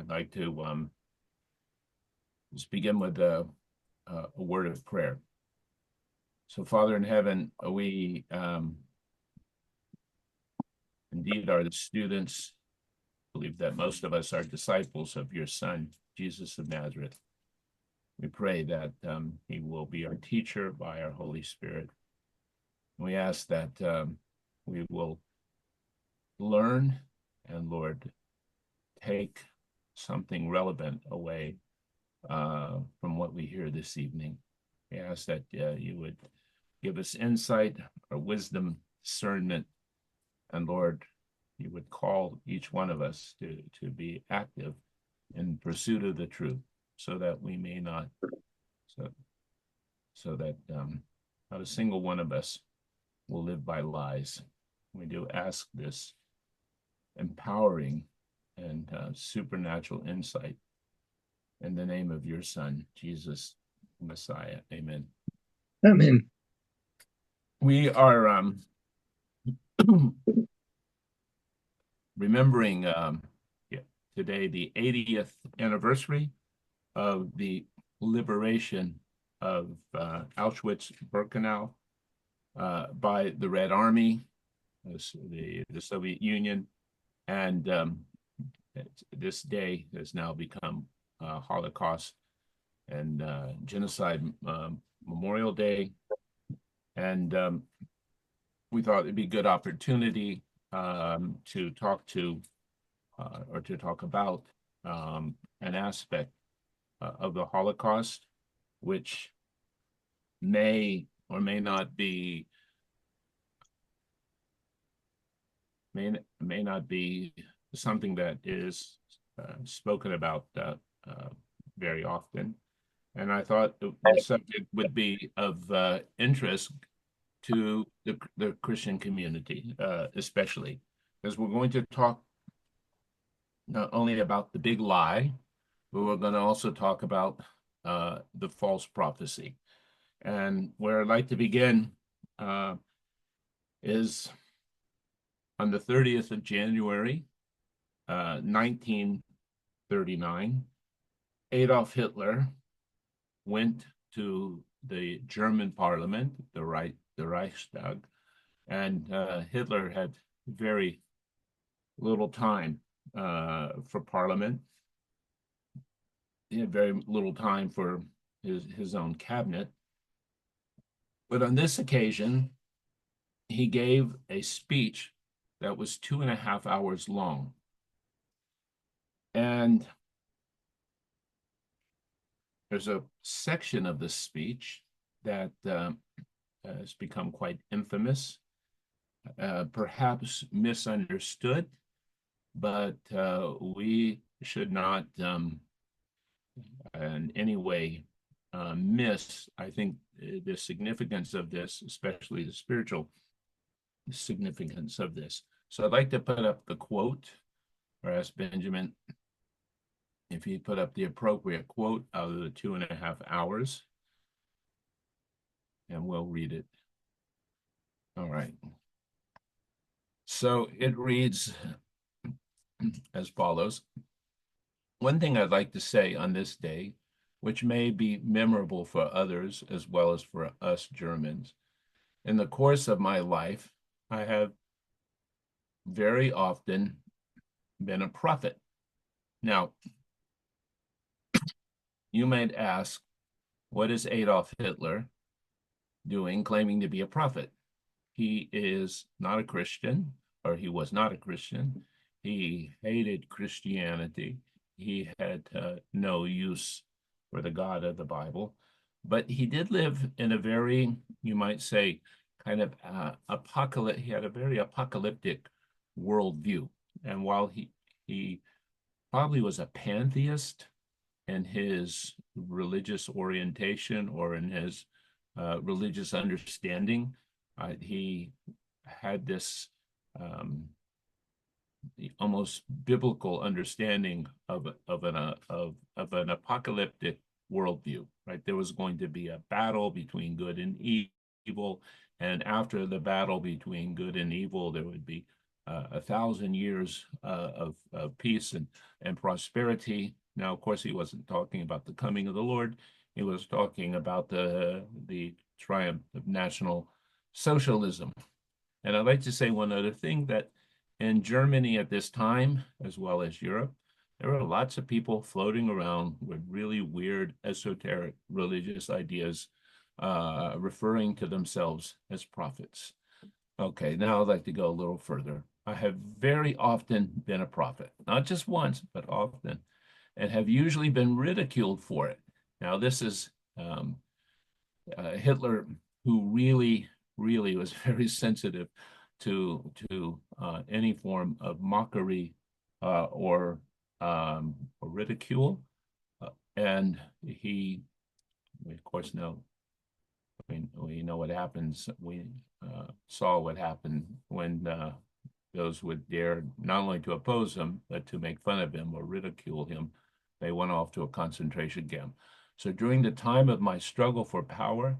like to just begin with a word of prayer. So, Father in heaven, we indeed are the students. Believe that most of us are disciples of your Son, Jesus of Nazareth. We pray that he will be our teacher by our Holy Spirit. We ask that we will learn and, Lord, take something relevant away from what we hear this evening. We ask that you would give us insight or wisdom, discernment, and Lord, you would call each one of us to be active in pursuit of the truth, so that we may not, so that not a single one of us will live by lies. We do ask this empowering and supernatural insight in the name of your Son, Jesus, Messiah. Amen. Amen. We are remembering today the 80th anniversary of the liberation of Auschwitz-Birkenau by the Red Army, the Soviet Union, and this day has now become Holocaust and Genocide Memorial Day. And we thought it'd be a good opportunity to talk about an aspect of the Holocaust, which may or may not be something that is spoken about very often. And I thought the subject would be of interest to the Christian community, especially, because we're going to talk not only about the big lie, but we're going to also talk about the false prophecy. And where I'd like to begin is on the 30th of January, 1939, Adolf Hitler went to the German parliament, the Reichstag, and Hitler had very little time for parliament. He had very little time for his own cabinet. But on this occasion, he gave a speech that was 2.5 hours long. And there's a section of the speech that has become quite infamous, perhaps misunderstood, but we should not in any way miss, I think, the significance of this, especially the spiritual significance of this. So I'd like to put up the quote, or ask Benjamin if he put up the appropriate quote out of the 2.5 hours, and we'll read it. All right. So it reads as follows. One thing I'd like to say on this day, which may be memorable for others as well as for us Germans, in the course of my life, I have very often been a prophet. Now, you might ask, what is Adolf Hitler doing claiming to be a prophet? He is not a Christian, or he was not a Christian. He hated Christianity. He had no use for the God of the Bible, but he did live in a very, you might say, kind of apocalyptic. He had a very apocalyptic worldview. And while he probably was a pantheist in his religious orientation or in his religious understanding, he had this almost biblical understanding of an apocalyptic worldview. Right, there was going to be a battle between good and evil, and after the battle between good and evil, there would be 1,000 years of peace and prosperity. Now, of course, he wasn't talking about the coming of the Lord. He was talking about the triumph of National Socialism. And I'd like to say one other thing, that in Germany at this time, as well as Europe, there were lots of people floating around with really weird, esoteric religious ideas, referring to themselves as prophets. Okay, now I'd like to go a little further. I have very often been a prophet, not just once, but often, and have usually been ridiculed for it. Now, this is Hitler, who really was very sensitive to any form of mockery or ridicule, and he, we of course know. We know what happens. We saw what happened when those would dare not only to oppose him, but to make fun of him or ridicule him. They went off to a concentration camp. So during the time of my struggle for power,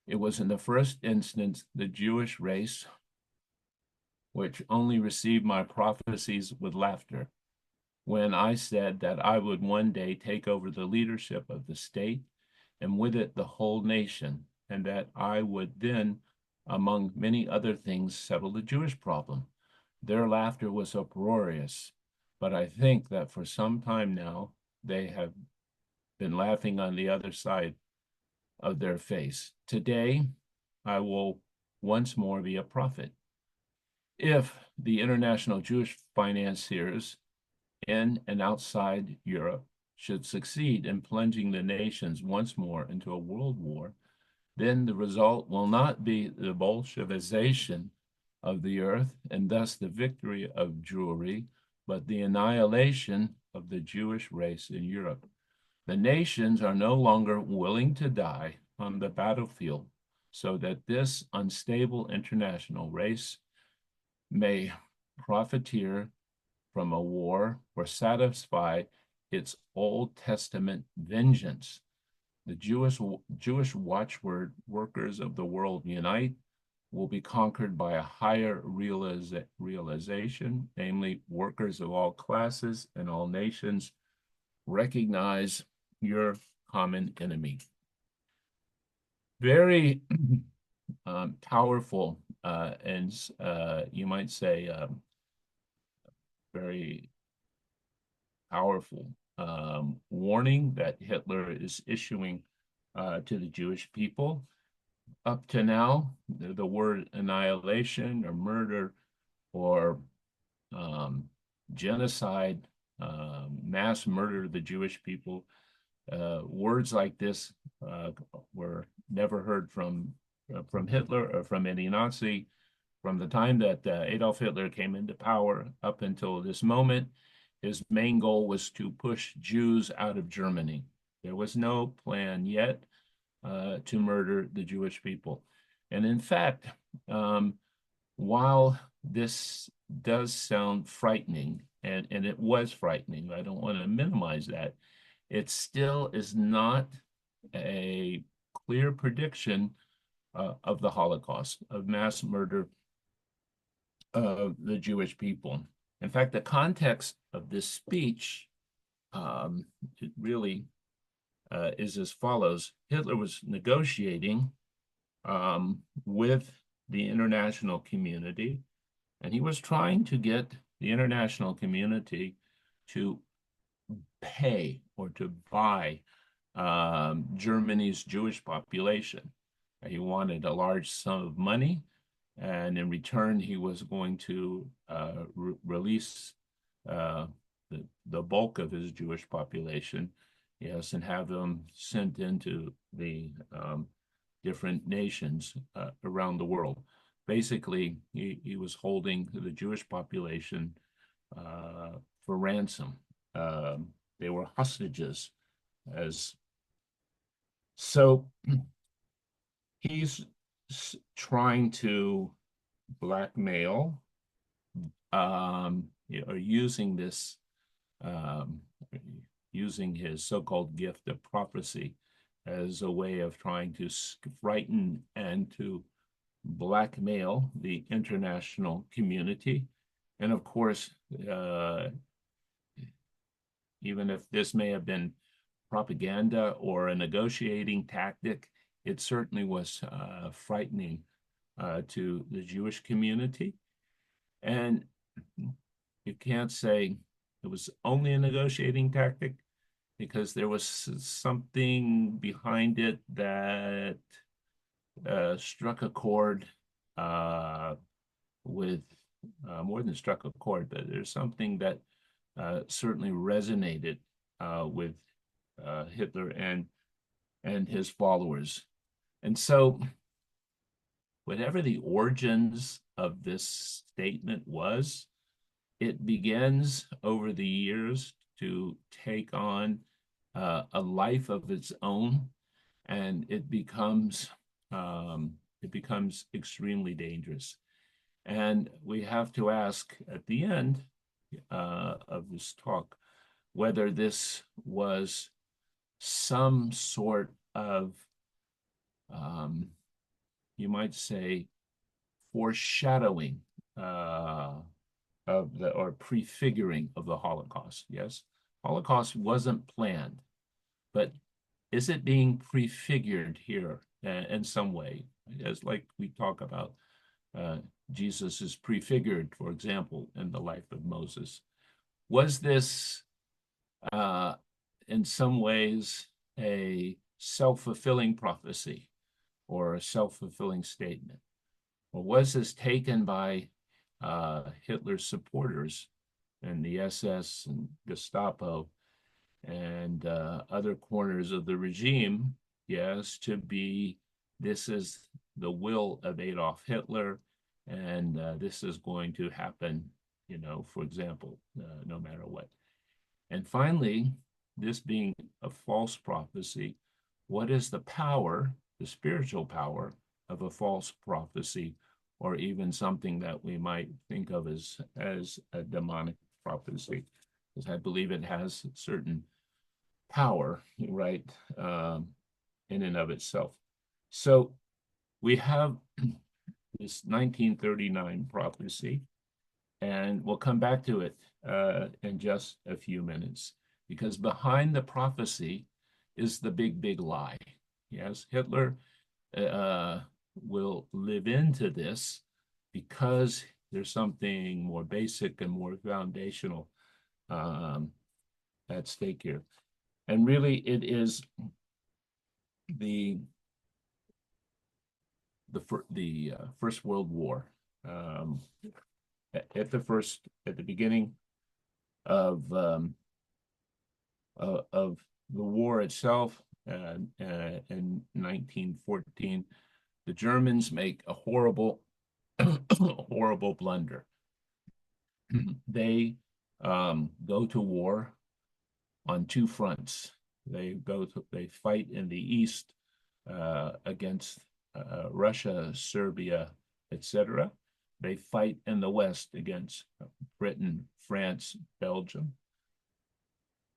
it was in the first instance the Jewish race which only received my prophecies with laughter. When I said that I would one day take over the leadership of the state, and with it the whole nation, and that I would then, among many other things, settle the Jewish problem. Their laughter was uproarious, but I think that for some time now they have been laughing on the other side of their face. Today, I will once more be a prophet. If the international Jewish financiers in and outside Europe should succeed in plunging the nations once more into a world war, then the result will not be the Bolshevization of the earth and thus the victory of Jewry, but the annihilation of the Jewish race in Europe. The nations are no longer willing to die on the battlefield so that this unstable international race may profiteer from a war or satisfy its Old Testament vengeance. The Jewish watchword, workers of the world unite, will be conquered by a higher realization, namely workers of all classes and all nations recognize your common enemy. Very powerful and you might say very powerful warning that Hitler is issuing to the Jewish people. Up to now, the word annihilation or murder or genocide, mass murder of the Jewish people, words like this were never heard from Hitler or from any Nazi. From the time that Adolf Hitler came into power up until this moment, his main goal was to push Jews out of Germany. There was no plan yet to murder the Jewish people. And in fact, while this does sound frightening, and it was frightening, I don't want to minimize that, it still is not a clear prediction of the Holocaust, of mass murder of the Jewish people. In fact, the context of this speech really is as follows. Hitler was negotiating with the international community, and he was trying to get the international community to pay or to buy Germany's Jewish population. He wanted a large sum of money, and in return, he was going to release the bulk of his Jewish population, yes, and have them sent into the different nations around the world. Basically, he was holding the Jewish population for ransom. They were hostages. So he's trying to blackmail or using this, using his so-called gift of prophecy as a way of trying to frighten and to blackmail the international community And of course, even if this may have been propaganda or a negotiating tactic, it certainly was frightening to the Jewish community. And you can't say it was only a negotiating tactic because there was something behind it that struck a chord uh, with more than struck a chord, but there's something that certainly resonated with Hitler and his followers. And so, whatever the origins of this statement was, it begins over the years to take on a life of its own, and it becomes extremely dangerous. And we have to ask at the end of this talk whether this was some sort of, um, you might say, foreshadowing of the or prefiguring of the Holocaust. Yes, Holocaust wasn't planned, but is it being prefigured here in some way? As like we talk about, uh, Jesus is prefigured, for example, in the life of Moses. Was this uh, in some ways a self-fulfilling prophecy or a self-fulfilling statement? Or was this taken by Hitler's supporters and the SS and Gestapo and other corners of the regime, yes, to be this is the will of Adolf Hitler, and this is going to happen, for example, no matter what. And finally, this being a false prophecy, what is the power, the spiritual power of a false prophecy, or even something that we might think of as a demonic prophecy? Because I believe it has certain power, right, in and of itself. So we have this 1939 prophecy, and we'll come back to it in just a few minutes, because behind the prophecy is the big, big lie. Yes, Hitler will live into this because there's something more basic and more foundational um, at stake here. And really, it is the First World War. Um, at the beginning of the war itself, in 1914, the Germans make a horrible, horrible blunder. They go to war on two fronts. They fight in the east against Russia, Serbia, etc. They fight in the west against Britain, France, Belgium,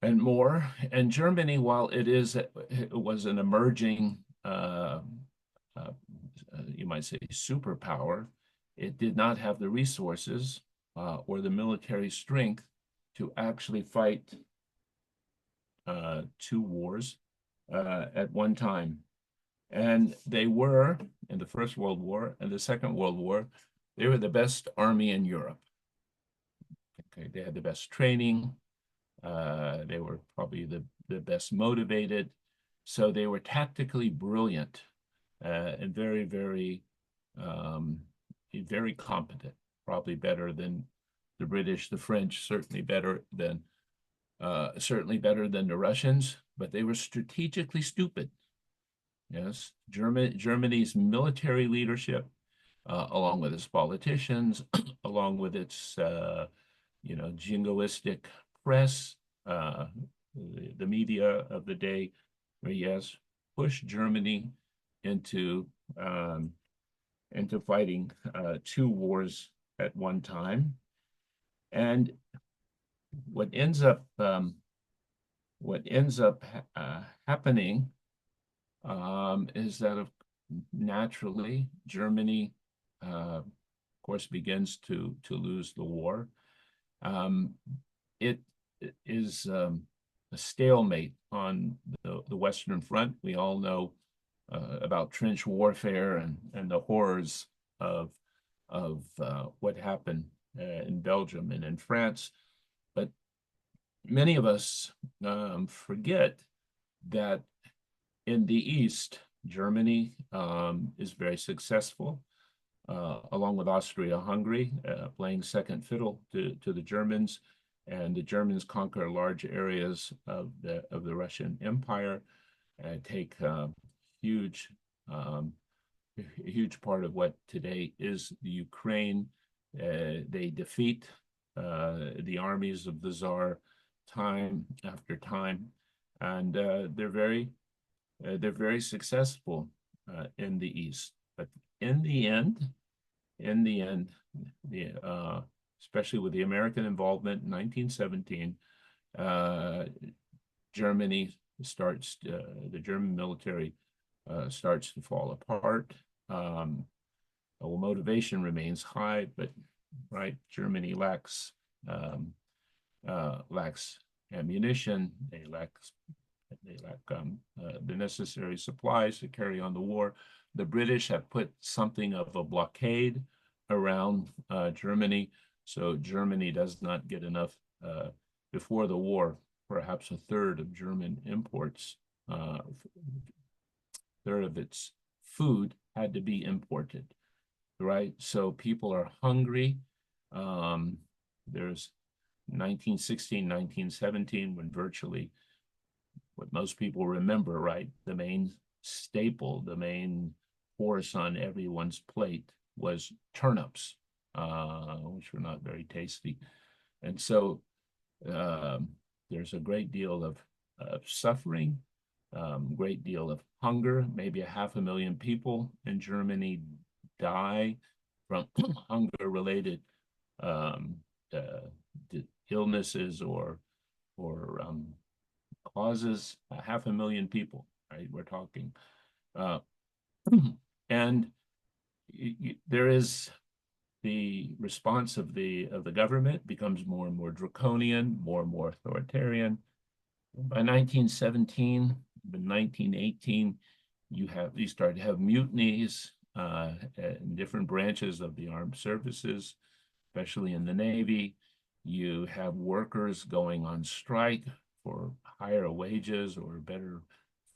and more. And Germany, while it was an emerging, you might say, superpower, it did not have the resources or the military strength to actually fight two wars at one time. And they were, in the First World War and the Second World War, they were the best army in Europe. Okay, they had the best training. They were probably the best motivated. So they were tactically brilliant and very, very competent, probably better than the British, the French, certainly better than the Russians, but they were strategically stupid. Yes, Germany's military leadership, along with its politicians, along with its jingoistic press, the media of the day, yes, pushed Germany into fighting two wars at one time. And what ends up happening is that naturally Germany, of course, begins to lose the war. It is a stalemate on the Western Front. We all know about trench warfare and the horrors of what happened in Belgium and in France. But many of us forget that in the East, Germany is very successful, along with Austria-Hungary, playing second fiddle to the Germans, and the Germans conquer large areas of the Russian Empire and take huge a huge part of what today is the Ukraine. They defeat the armies of the Tsar time after time, and they're very successful in the East. But in the end, especially with the American involvement in 1917, Germany starts, the German military starts to fall apart. Well, motivation remains high, but Germany lacks ammunition. They lack the necessary supplies to carry on the war. The British have put something of a blockade around Germany, so Germany does not get enough before the war. Perhaps a third of German imports, third of its food had to be imported, right? So people are hungry. There's 1916, 1917, when virtually what most people remember, right? The main staple, the main course on everyone's plate was turnips, which were not very tasty. And so there's a great deal of suffering, great deal of hunger. Maybe 500,000 people in Germany die from hunger-related illnesses or causes. 500,000 people, right? We're talking, and there is the response of the government becomes more and more draconian, more and more authoritarian. By 1917, by 1918, you start to have mutinies in different branches of the armed services, especially in the Navy. You have workers going on strike for higher wages or better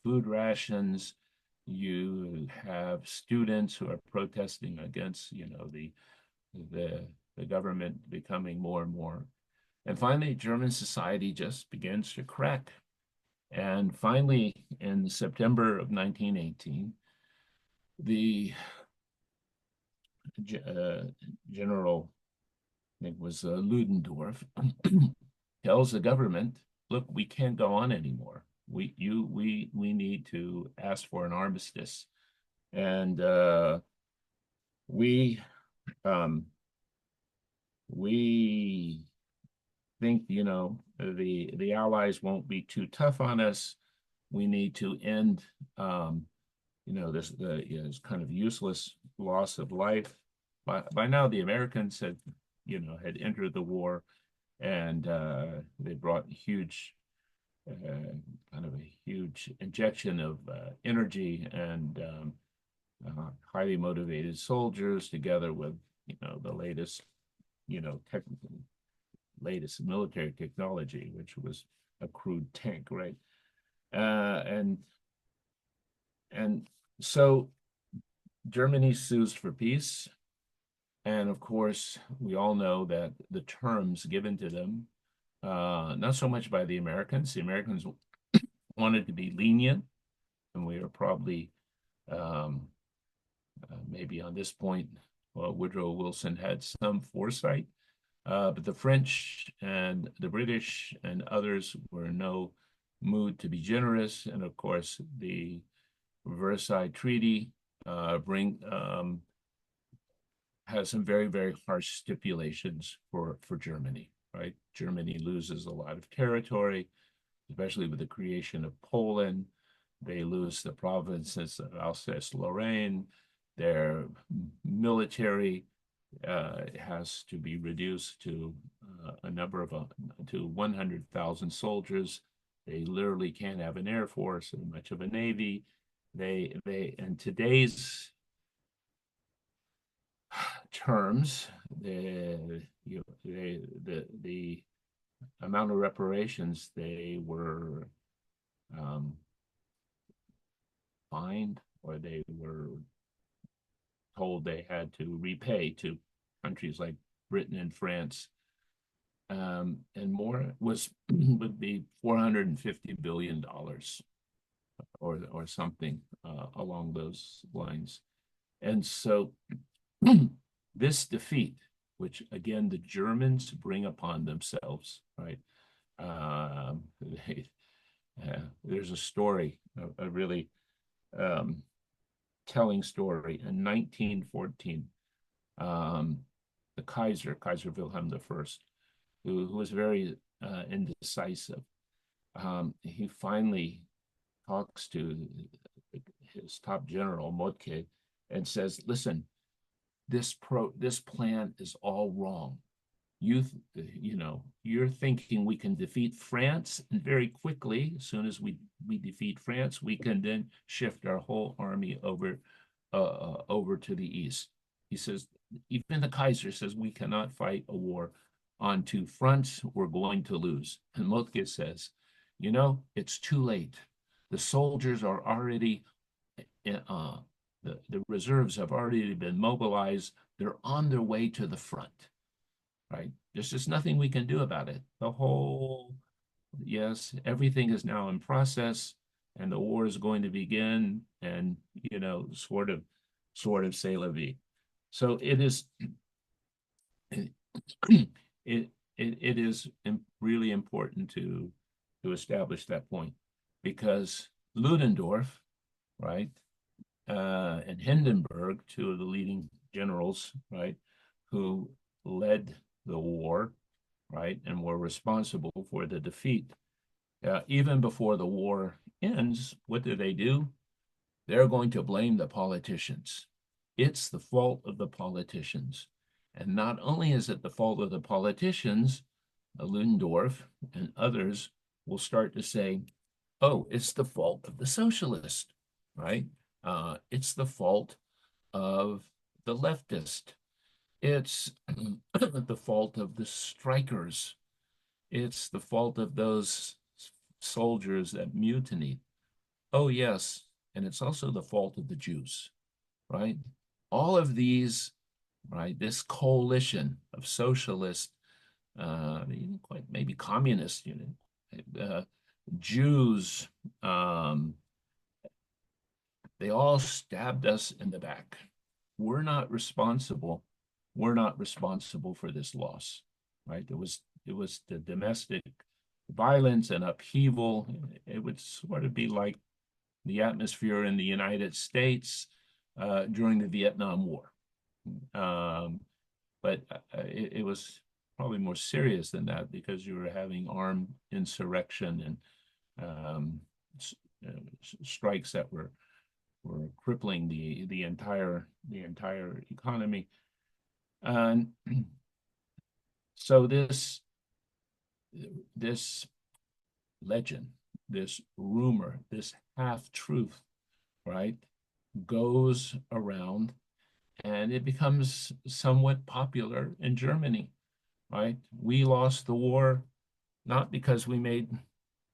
food rations. You have students who are protesting against, the government becoming more and more. And finally, German society just begins to crack. And finally, in September of 1918, the general, I think it was Ludendorff, tells the government, look, we can't go on anymore. We need to ask for an armistice. And we think, the Allies won't be too tough on us. We need to end, this kind of useless loss of life. By now, the Americans had entered the war, and they brought kind of a huge injection of energy and highly motivated soldiers, together with the latest latest military technology, which was a crude tank, right? And so Germany sues for peace. And of course, we all know that the terms given to them, not so much by the Americans wanted to be lenient, and we are probably maybe on this point, Woodrow Wilson had some foresight, but the French and the British and others were in no mood to be generous. And of course, the Versailles Treaty has some very, very harsh stipulations for Germany, right? Germany loses a lot of territory, especially with the creation of Poland. They lose the provinces of Alsace-Lorraine. Their military has to be reduced to a number of to 100,000 soldiers. They literally can't have an air force or much of a navy. In today's terms, the amount of reparations they were fined, or they were told they had to repay to countries like Britain and France, and more, would be $450 billion or something along those lines. And so this defeat, which again the Germans bring upon themselves, right? They, there's a story, a really telling story. In 1914, the Kaiser Wilhelm I, who was very indecisive, he finally talks to his top general, Moltke, and says, listen, this plan is all wrong. You're thinking we can defeat France, and very quickly, as soon as we defeat France, we can then shift our whole army over to the east. He says, even the Kaiser says we cannot fight a war on two fronts. We're going to lose. And Moltke says, it's too late. The soldiers are already the reserves have already been mobilized. They're on their way to the front, right? There's just nothing we can do about it. Yes, everything is now in process, and the war is going to begin, and sort of say la vie. So it is it is really important to establish that point, because Ludendorff, right, and Hindenburg, two of the leading generals, right, who led the war, right, and were responsible for the defeat. Even before the war ends, what do? They're going to blame the politicians. It's the fault of the politicians. And not only is it the fault of the politicians, Ludendorff and others will start to say, oh, it's the fault of the socialist, right? It's the fault of the leftist. It's the fault of the strikers. It's the fault of those soldiers that mutinied. Oh, yes. And it's also the fault of the Jews, right? All of these, right, this coalition of socialists, maybe communists, Jews, they all stabbed us in the back. We're not responsible. We're not responsible for this loss, right? It was the domestic violence and upheaval. It would sort of be like the atmosphere in the United States during the Vietnam War. But it was probably more serious than that, because you were having armed insurrection and strikes that were crippling the entire economy. And so this legend, this rumor, this half-truth, right, goes around, and it becomes somewhat popular in Germany, right? We lost the war not because we made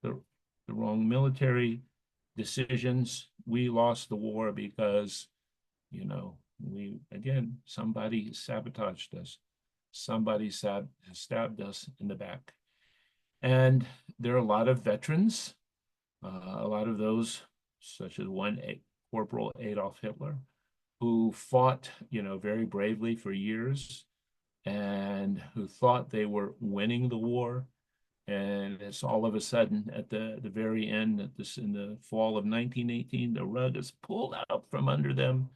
the wrong military decisions. We lost the war because, somebody sabotaged us. Somebody stabbed us in the back. And there are a lot of veterans, a lot of those, such as Corporal Adolf Hitler, who fought, very bravely for years, and who thought they were winning the war. And it's all of a sudden at the very end, in the fall of 1918, the rug is pulled out from under them,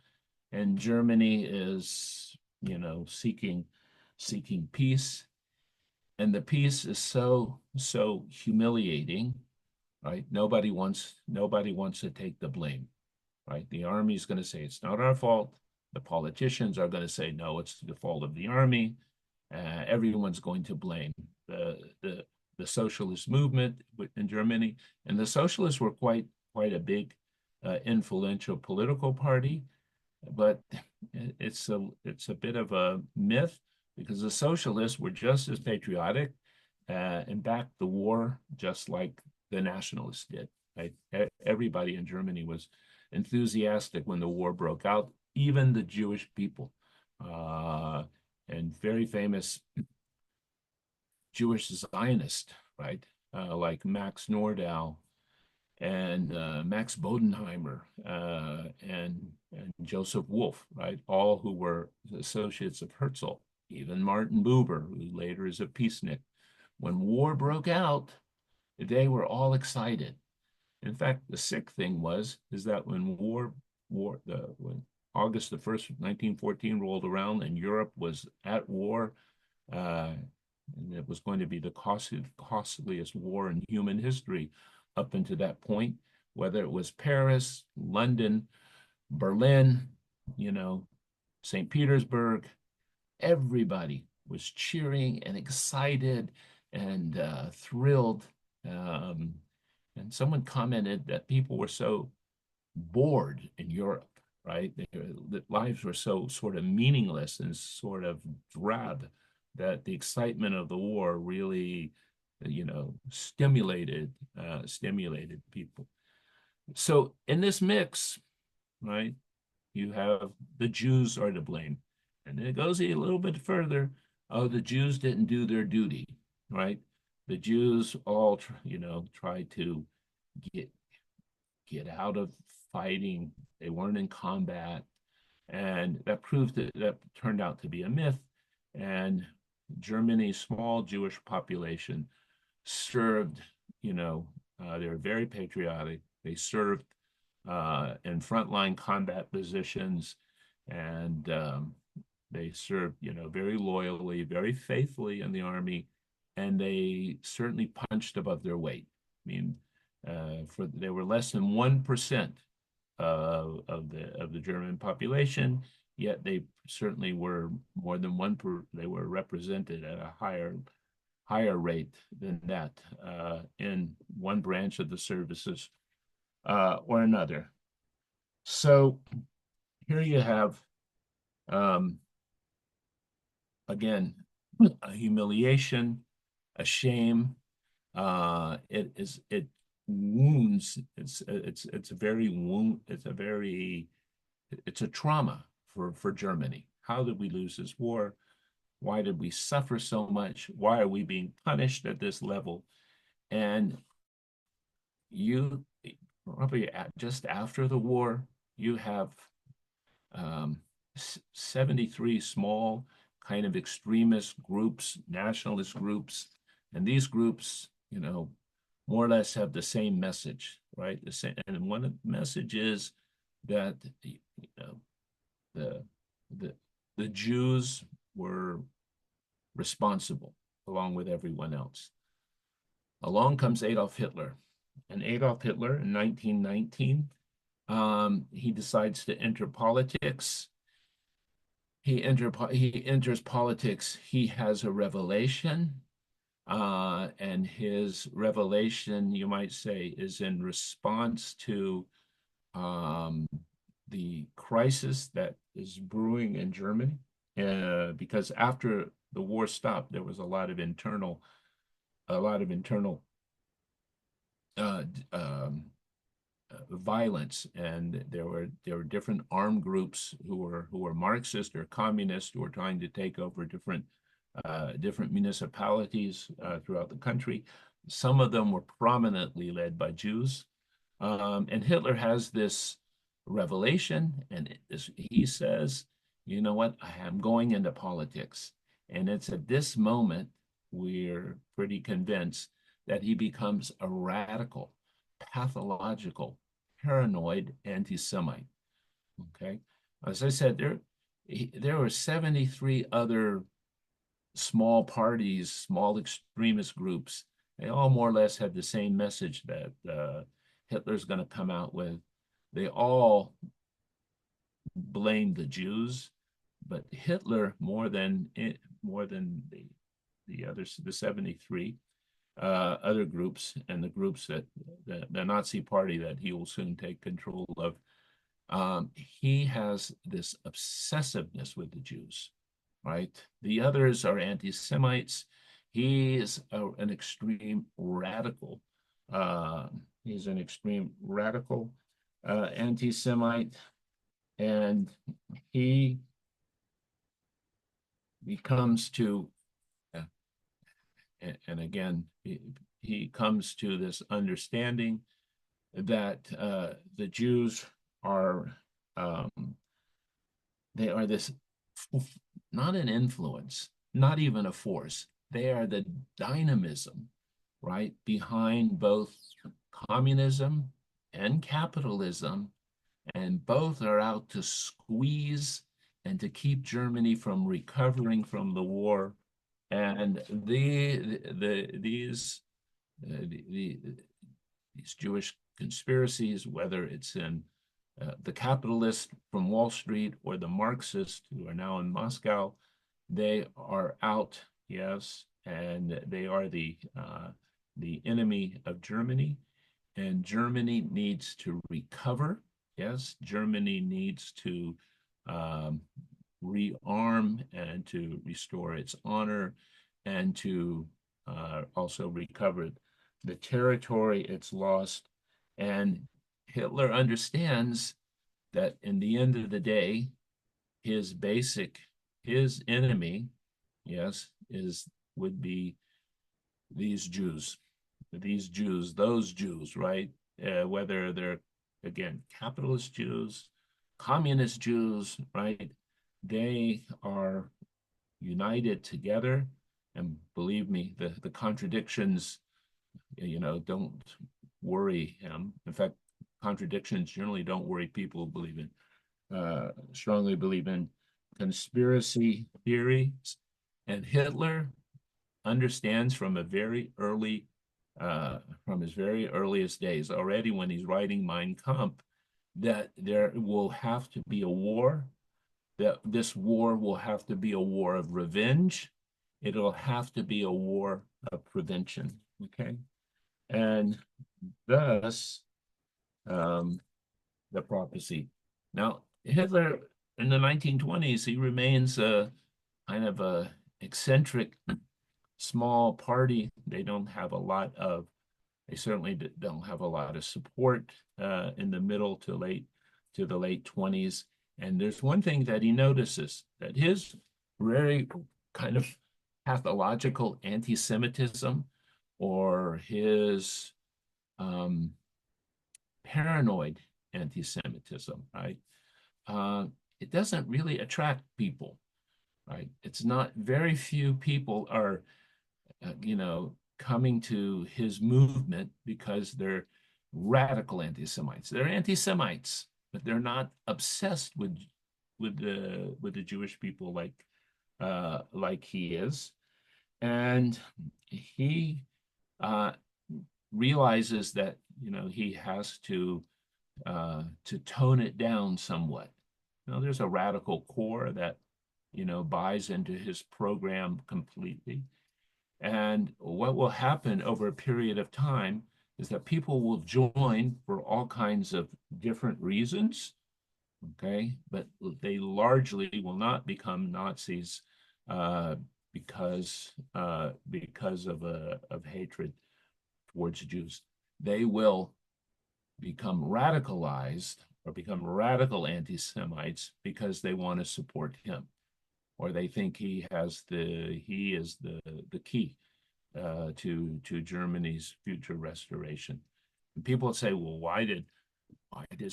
and Germany is, seeking peace. And the peace is so humiliating, right? Nobody wants to take the blame, right? The army is going to say it's not our fault. The politicians are going to say, no, it's the fault of the army. Everyone's going to blame the, the, the socialist movement in Germany. And the socialists were quite a big, influential political party, but it's a bit of a myth because the socialists were just as patriotic and backed the war just like the nationalists did. Right? Everybody in Germany was enthusiastic when the war broke out, even the Jewish people. And very famous Jewish Zionists, right? Like Max Nordau and Max Bodenheimer and Joseph Wolf, right? All who were associates of Herzl, even Martin Buber, who later is a peacenik. When war broke out, they were all excited. In fact, the sick thing is that when when August the 1st, 1914 rolled around and Europe was at war, and it was going to be the costliest war in human history up until that point, whether it was Paris, London, Berlin, St. Petersburg, everybody was cheering and excited and thrilled. And someone commented that people were so bored in Europe, right? That lives were so sort of meaningless and sort of drab that the excitement of the war really, stimulated people. So in this mix, right, you have the Jews are to blame. And it goes a little bit further. Oh, the Jews didn't do their duty, right? The Jews all, tried to get get out of fighting. They weren't in combat. And that turned out to be a myth. And Germany's small Jewish population served, they were very patriotic. They served in frontline combat positions, and they served, very loyally, very faithfully in the army, and they certainly punched above their weight. I mean, they were less than 1% of the German population, yet they certainly were more than they were represented at a higher rate than that in one branch of the services or another. So here you have, again, a humiliation, a shame. It wounds. It's a trauma for Germany. How did we lose this war? Why did we suffer so much? Why are we being punished at this level? And you probably just after the war, you have 73 small kind of extremist groups, nationalist groups, and these groups, more or less have the same message, right? The same, and one of the messages that the the Jews were responsible along with everyone else. Along comes Adolf Hitler, and Adolf Hitler in 1919, he decides to enter politics. He enters politics. He has a revelation, and his revelation, you might say, is in response to the crisis that is brewing in Germany. Because after the war stopped, there was a lot of internal uh, violence, and there were different armed groups who were Marxist or communist who were trying to take over different municipalities throughout the country. Some of them were prominently led by Jews, and Hitler has this revelation, and he says, "You know what? I am going into politics," and it's at this moment we're pretty convinced that he becomes a radical, pathological, paranoid anti-Semite. Okay, as I said, there were 73 other small parties, small extremist groups. They all more or less had the same message that Hitler's going to come out with. They all blamed the Jews, but Hitler more than the others, the 73 other groups and the groups that the Nazi party that he will soon take control of. He has this obsessiveness with the Jews, right? The others are anti-Semites. He is an extreme radical. He's an extreme radical anti-Semite, and he comes to, and again, he comes to this understanding that the Jews are um, they are this, not an influence, not even a force. They are the dynamism, right, behind both communism and capitalism, and both are out to squeeze and to keep Germany from recovering from the war. And these Jewish conspiracies, whether it's in the capitalists from Wall Street or the Marxists who are now in Moscow, they are out, yes, and they are the enemy of Germany, and Germany needs to recover. Yes, Germany needs to um, rearm and to restore its honor and to also recover the territory it's lost. And Hitler understands that in the end of the day, his enemy, yes, would be these Jews, those Jews, right? Whether they're, again, capitalist Jews, communist Jews, right? They are united together. And believe me, the contradictions, don't worry him. In fact, contradictions generally don't worry people who strongly believe in conspiracy theories. And Hitler understands from his very earliest days, already when he's writing Mein Kampf, that there will have to be a war, that this war will have to be a war of revenge. It'll have to be a war of prevention. Okay. And thus, the prophecy. Now, Hitler in the 1920s, he remains a kind of a eccentric small party. They certainly don't have a lot of support in the middle to the late 20s. And there's one thing that he notices, that his very kind of pathological anti-Semitism, or his paranoid anti-Semitism, right? It doesn't really attract people, right? It's not, very few people are, coming to his movement because they're radical anti-Semites. They're anti-Semites, but they're not obsessed with the Jewish people like he is. And he realizes that he has to tone it down somewhat. Now, there's a radical core that buys into his program completely. And what will happen over a period of time is that people will join for all kinds of different reasons, okay? But they largely will not become Nazis because of hatred towards Jews. They will become radicalized or become radical anti-Semites because they want to support him, or they think he is the key to Germany's future restoration. And people say, well, why did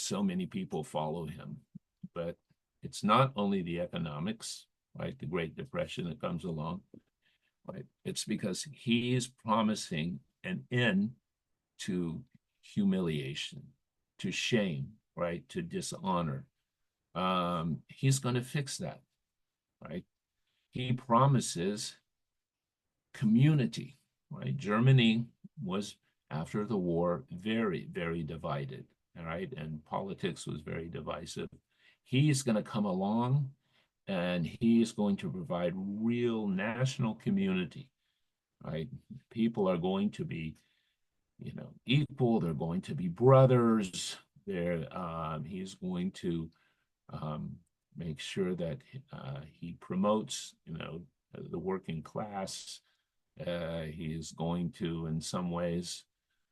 so many people follow him? But it's not only the economics, right? The Great Depression that comes along, right? It's because he is promising an end to humiliation, to shame, right? To dishonor. He's going to fix that, right? He promises community, right? Germany was, after the war, very, very divided, all right? And politics was very divisive. He's going to come along and he is going to provide real national community, right? People are going to be, equal. They're going to be brothers. He's going to um, make sure that he promotes, the working class. He is going to, in some ways,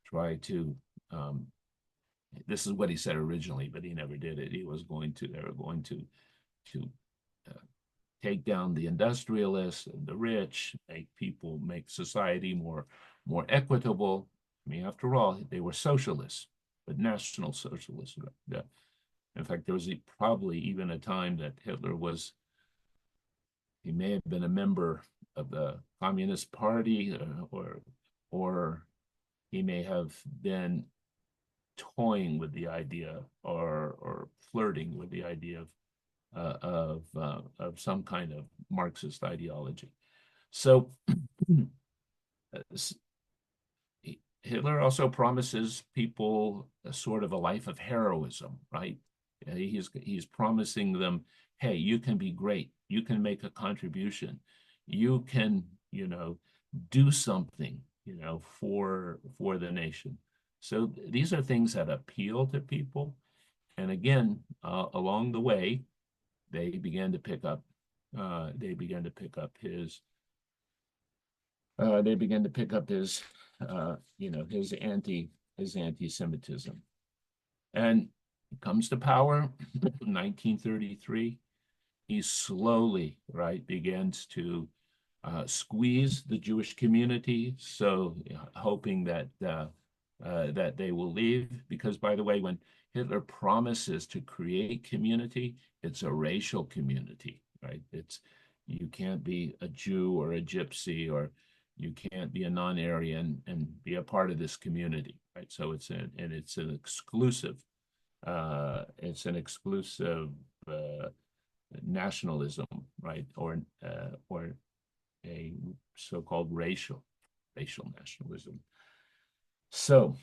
try to. This is what he said originally, but he never did it. He was going to. They were going to uh, take down the industrialists and the rich, make society more equitable. I mean, after all, they were socialists, but national socialists. In fact, there was probably even a time that he may have been a member of the Communist Party, or he may have been toying with the idea or flirting with the idea of some kind of Marxist ideology. So Hitler also promises people a sort of a life of heroism, right? He's promising them, hey, you can be great, you can make a contribution, you can, do something, for the nation. So these are things that appeal to people. And again, along the way, they began to pick up his they began to pick up his anti-Semitism. And he comes to power in 1933. He slowly, right, begins to squeeze the Jewish community, so hoping that they will leave. Because, by the way, when Hitler promises to create community, it's a racial community, right? You can't be a Jew or a gypsy, or you can't be a non-Aryan and be a part of this community, right? So it's an exclusive nationalism, right? Or a so-called racial nationalism. So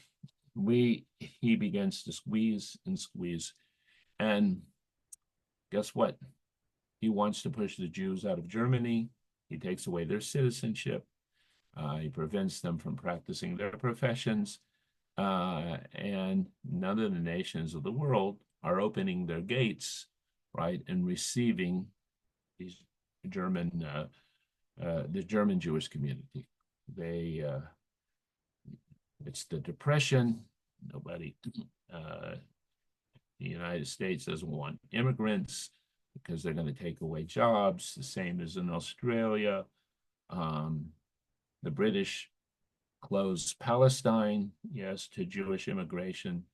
he begins to squeeze and squeeze, and guess what? He wants to push the Jews out of Germany. He takes away their citizenship. He prevents them from practicing their professions. And none of the nations of the world are opening their gates, right, and receiving these the German Jewish community. It's the Depression. Nobody, the United States doesn't want immigrants because they're going to take away jobs, the same as in Australia. The British closed Palestine, yes, to Jewish immigration,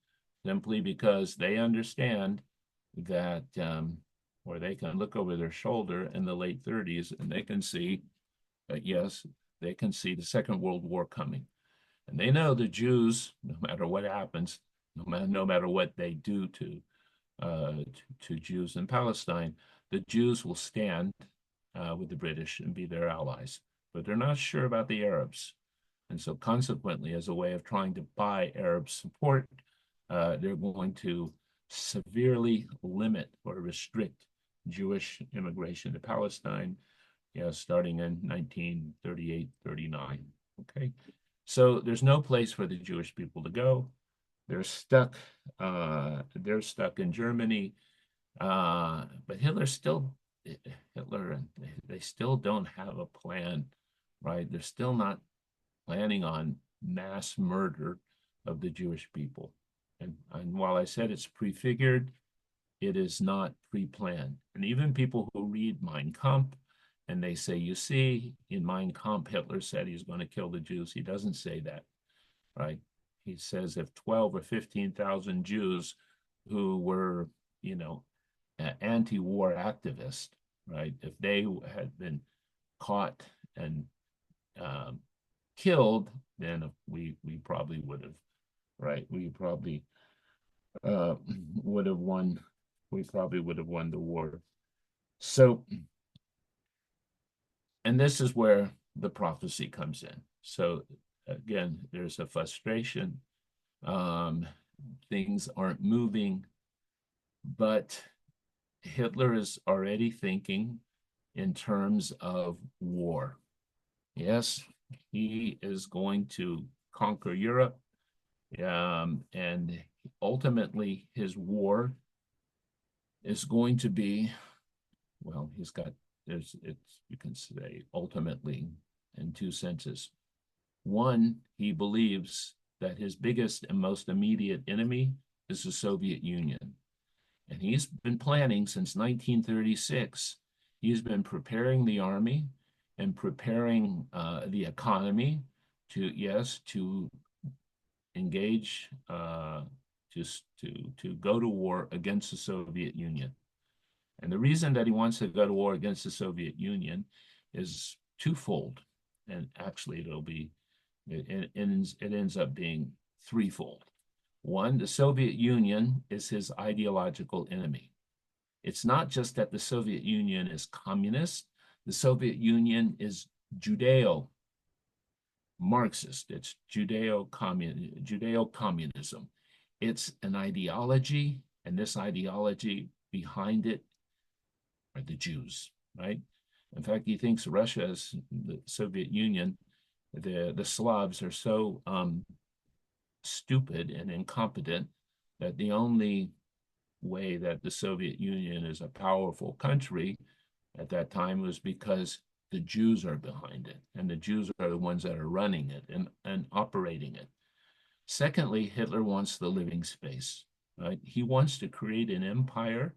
simply because they understand that, or they can look over their shoulder in the late 30s and they can see that, yes, they can see the Second World War coming. And they know the Jews, no matter what happens, no matter what they do to Jews in Palestine, the Jews will stand with the British and be their allies. But they're not sure about the Arabs. And so consequently, as a way of trying to buy Arab support, they're going to severely limit or restrict Jewish immigration to Palestine, starting in 1938, 39. Okay. So there's no place for the Jewish people to go. They're stuck. They're stuck in Germany. But Hitler, they still don't have a plan, right? They're still not planning on mass murder of the Jewish people. And while I said it's prefigured, it is not pre-planned. And even people who read Mein Kampf and they say, you see, in Mein Kampf, Hitler said he's going to kill the Jews. He doesn't say that, right? He says if 12 or 15,000 Jews who were, anti-war activists, right, if they had been caught and killed, then we probably would have, right? We probably would have won. We probably would have won the war. So, and this is where the prophecy comes in. So again, there's a frustration. Things aren't moving, but Hitler is already thinking in terms of war. Yes, he is going to conquer Europe, and ultimately his war is going to be, well, he's got, you can say ultimately in two senses. One, he believes that his biggest and most immediate enemy is the Soviet Union. And he's been planning since 1936. He's been preparing the army and preparing the economy to, yes, to engage, to go to war against the Soviet Union. And the reason that he wants to go to war against the Soviet Union is twofold. And actually, it ends up being threefold. One, the Soviet Union is his ideological enemy. It's not just that the Soviet Union is communist, the Soviet Union is Judeo Marxist, it's Judeo-communism. It's an ideology, and this ideology behind it are the Jews, right? In fact, he thinks Russia is the Soviet Union, the Slavs are so stupid and incompetent that the only way that the Soviet Union is a powerful country at that time was because the Jews are behind it, and the Jews are the ones that are running it and operating it. Secondly, Hitler wants the living space, right? He wants to create an empire.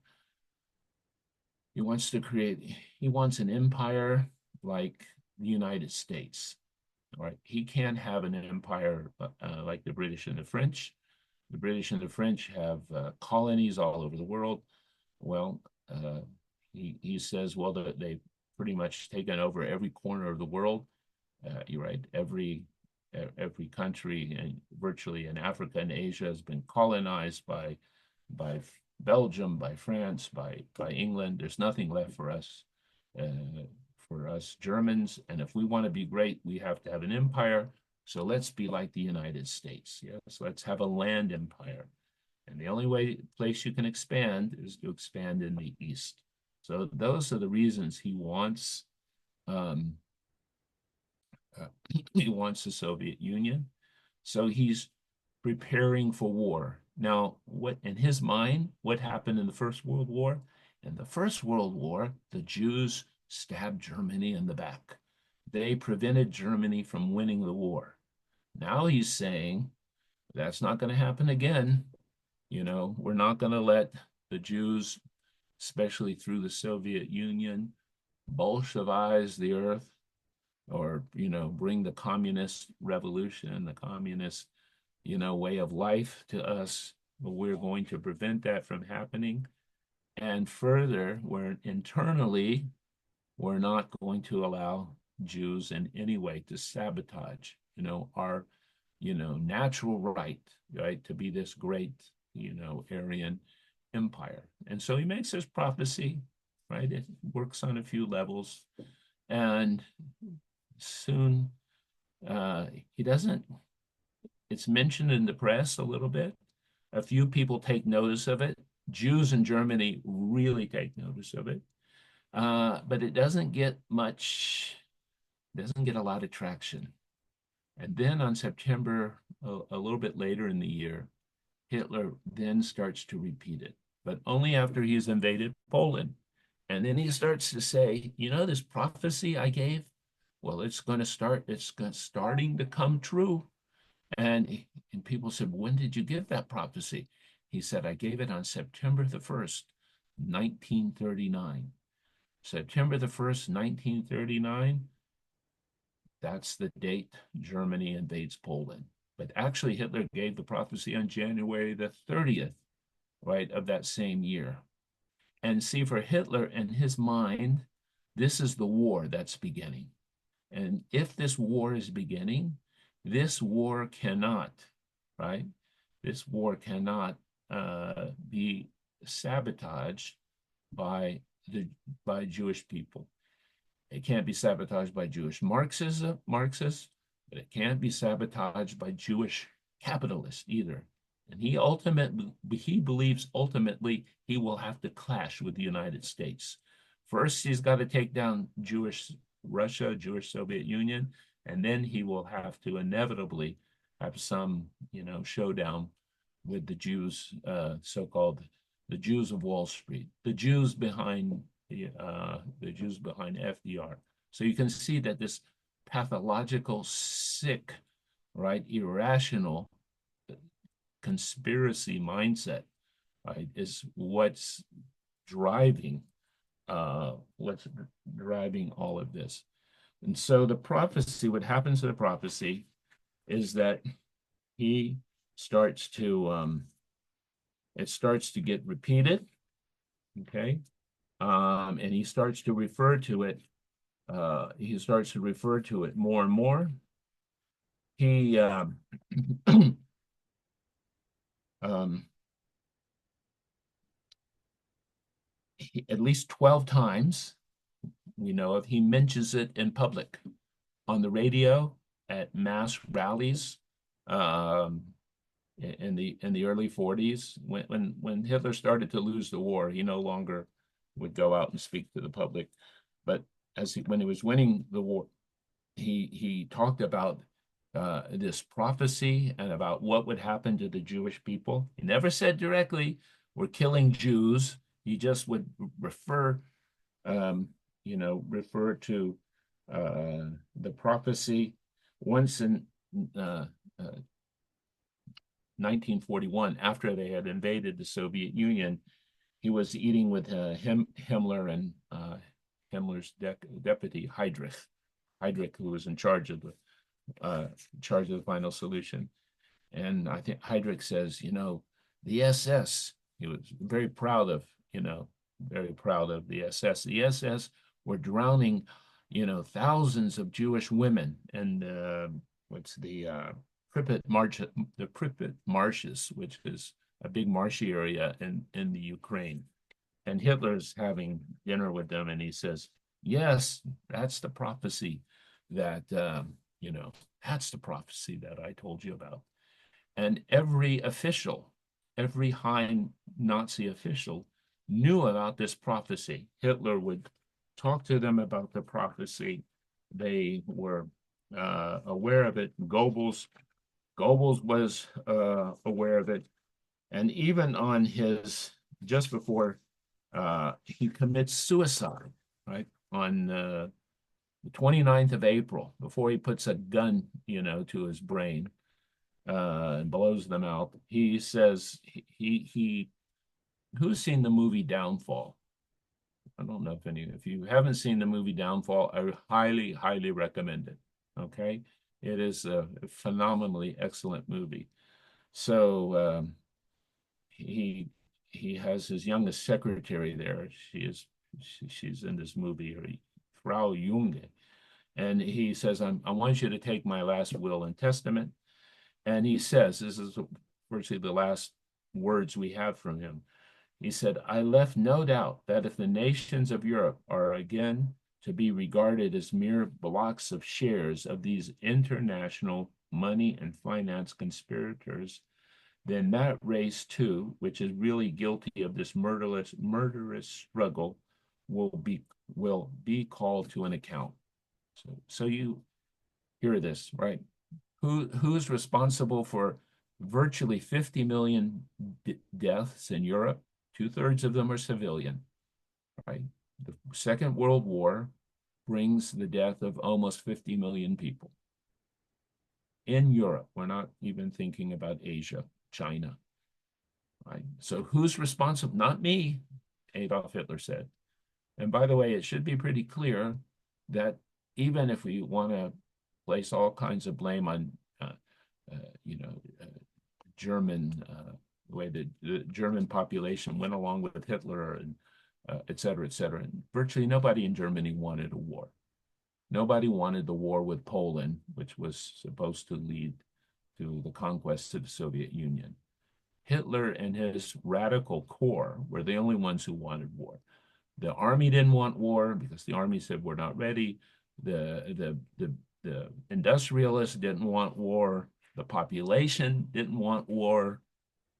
He wants an empire like the United States, right? He can't have an empire like the British and the French. The British and the French have colonies all over the world. Well, he says, well, they've pretty much taken over every corner of the world. You're right. Every country and virtually in Africa and Asia has been colonized by Belgium, by France, by England. There's nothing left for us Germans. And if we want to be great, we have to have an empire. So let's be like the United States. Yes, let's have a land empire. And the only place you can expand is to expand in the East. So those are the reasons he wants he wants the Soviet Union. So he's preparing for war. Now, what in his mind, what happened in the First World War? In the First World War, the Jews stabbed Germany in the back. They prevented Germany from winning the war. Now he's saying that's not going to happen again. You know, we're not going to let the Jews, especially through the Soviet Union, Bolshevize the earth, or, you know, bring the communist revolution, the communist, you know, way of life to us. But we're going to prevent that from happening. And further, we're not going to allow Jews in any way to sabotage, you know, our, you know, natural right, to be this great, you know, Aryan empire. And so he makes this prophecy, right? It works on a few levels. And soon he doesn't, it's mentioned in the press a little bit. A few people take notice of it. Jews in Germany really take notice of it. But it doesn't get a lot of traction. And then on September, a little bit later in the year, Hitler then starts to repeat it, but only after he's invaded Poland. And then he starts to say, you know, this prophecy I gave, well, it's starting to come true. And people said, when did you give that prophecy? He said, I gave it on September the 1st, 1939. September the 1st, 1939, that's the date Germany invades Poland. But actually, Hitler gave the prophecy on January the 30th, right, of that same year. And see, for Hitler, in his mind, this is the war that's beginning. And if this war is beginning, this war cannot, right? This war cannot be sabotaged by Jewish people. It can't be sabotaged by Jewish Marxists, but it can't be sabotaged by Jewish capitalists either. And he believes ultimately he will have to clash with the United States. First, he's got to take down Jewish Russia, Jewish Soviet Union, and then he will have to inevitably have some, showdown with the Jews, so-called the Jews of Wall Street, the Jews behind the Jews behind FDR. So you can see that this pathological, sick, right, irrational conspiracy mindset, right, is what's driving all of this. And so the prophecy, what happens to the prophecy is that he starts to it starts to get repeated, okay? And he starts to refer to it, more and more. He um, at least 12 times we know of, he mentions it in public, on the radio, at mass rallies, um, in the early 40s. When Hitler started to lose the war, he no longer would go out and speak to the public. But when he was winning the war, he talked about this prophecy and about what would happen to the Jewish people. He never said directly, "We're killing Jews." He just would um, refer to the prophecy. Once in uh, 1941, after they had invaded the Soviet Union, he was eating with Himmler and Himmler's deputy Heydrich, who was in charge of the final solution. And I think Heydrich says, the SS. He was very proud of the SS. The SS were drowning, thousands of Jewish women. And what's the Pripyat marshes, which is a big marshy area in the Ukraine. And Hitler's having dinner with them, and he says, "Yes, that's the prophecy that that's the prophecy that I told you about." And every high Nazi official knew about this prophecy. Hitler would talk to them about the prophecy. They were aware of it. Goebbels was aware of it. And even on just before he commits suicide, right, on the 29th of April, before he puts a gun, to his brain, and blows them out, he says, who's seen the movie Downfall? I don't know if you haven't seen the movie Downfall, I highly, highly recommend it. Okay. It is a phenomenally excellent movie. So he has his youngest secretary there. She's in this movie, Frau Junge. And he says, I want you to take my last will and testament. And he says, this is virtually the last words we have from him. He said, "I left no doubt that if the nations of Europe are again to be regarded as mere blocks of shares of these international money and finance conspirators, then that race too, which is really guilty of this murderous struggle, will be called to an account." So you hear this, right? Who's responsible for virtually 50 million deaths in Europe? 2/3 of them are civilian, right? The Second World War brings the death of almost 50 million people in Europe. We're not even thinking about Asia, China, right? So who's responsible? Not me, Adolf Hitler said. And by the way, it should be pretty clear that even if we want to place all kinds of blame on, uh, German, the way the German population went along with Hitler, and et cetera, et cetera. And virtually nobody in Germany wanted a war. Nobody wanted the war with Poland, which was supposed to lead to the conquest of the Soviet Union. Hitler and his radical core were the only ones who wanted war. The army didn't want war because the army said, "We're not ready." The industrialists didn't want war. The population didn't want war.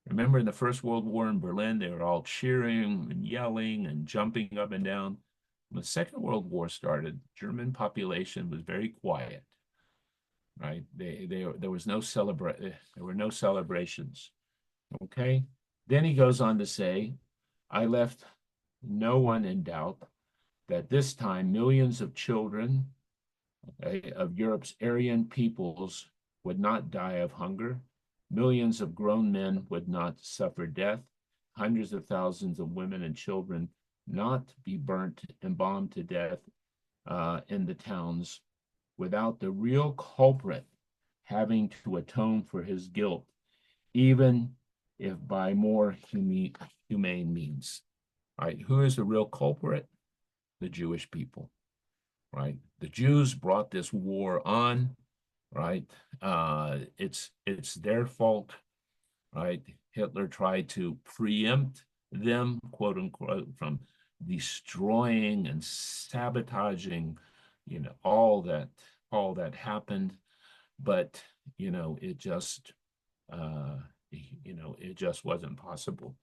Remember in the First World War in Berlin, they were all cheering and yelling and jumping up and down. When the Second World War started, German population was very quiet, right? There was no there were no celebrations. Okay. Then he goes on to say, I left no one in doubt that this time millions of children of Europe's Aryan peoples would not die of hunger. Millions of grown men would not suffer death. Hundreds of thousands of women and children not be burnt and bombed to death in the towns without the real culprit having to atone for his guilt, even if by more humane means. All right, who is the real culprit? The Jewish people, right? The Jews brought this war on, right? It's their fault, right? Hitler tried to preempt them, quote unquote, from destroying and sabotaging, all that happened, but it just it just wasn't possible.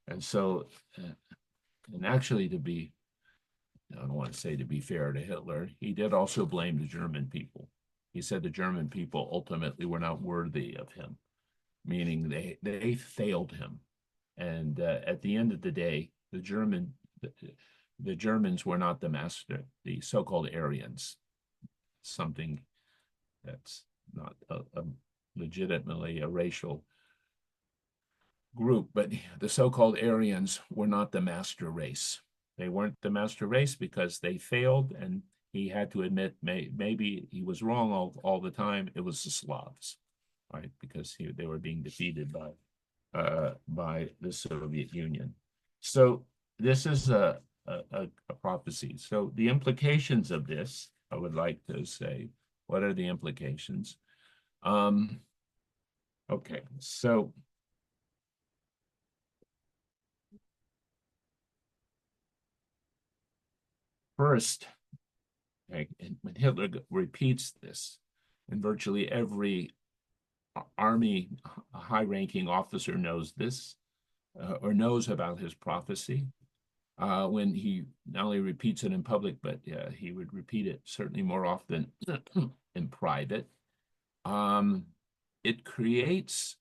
And so, and actually, I don't want to say to be fair to Hitler, he did also blame the German people. He said the German people ultimately were not worthy of him, meaning they failed him. And at the end of the day, the Germans were not the master, the so-called Aryans, something that's not a legitimately a racial group, but the so-called Aryans were not the master race. They weren't the master race because they failed, and he had to admit maybe he was wrong all the time. It was the Slavs, right? Because they were being defeated by the Soviet Union. So this is a prophecy. So the implications of this, I would like to say, what are the implications? Okay, so first, okay, when Hitler repeats this, and virtually every army high-ranking officer knows this, or knows about his prophecy, when he not only repeats it in public, but he would repeat it certainly more often in private. It creates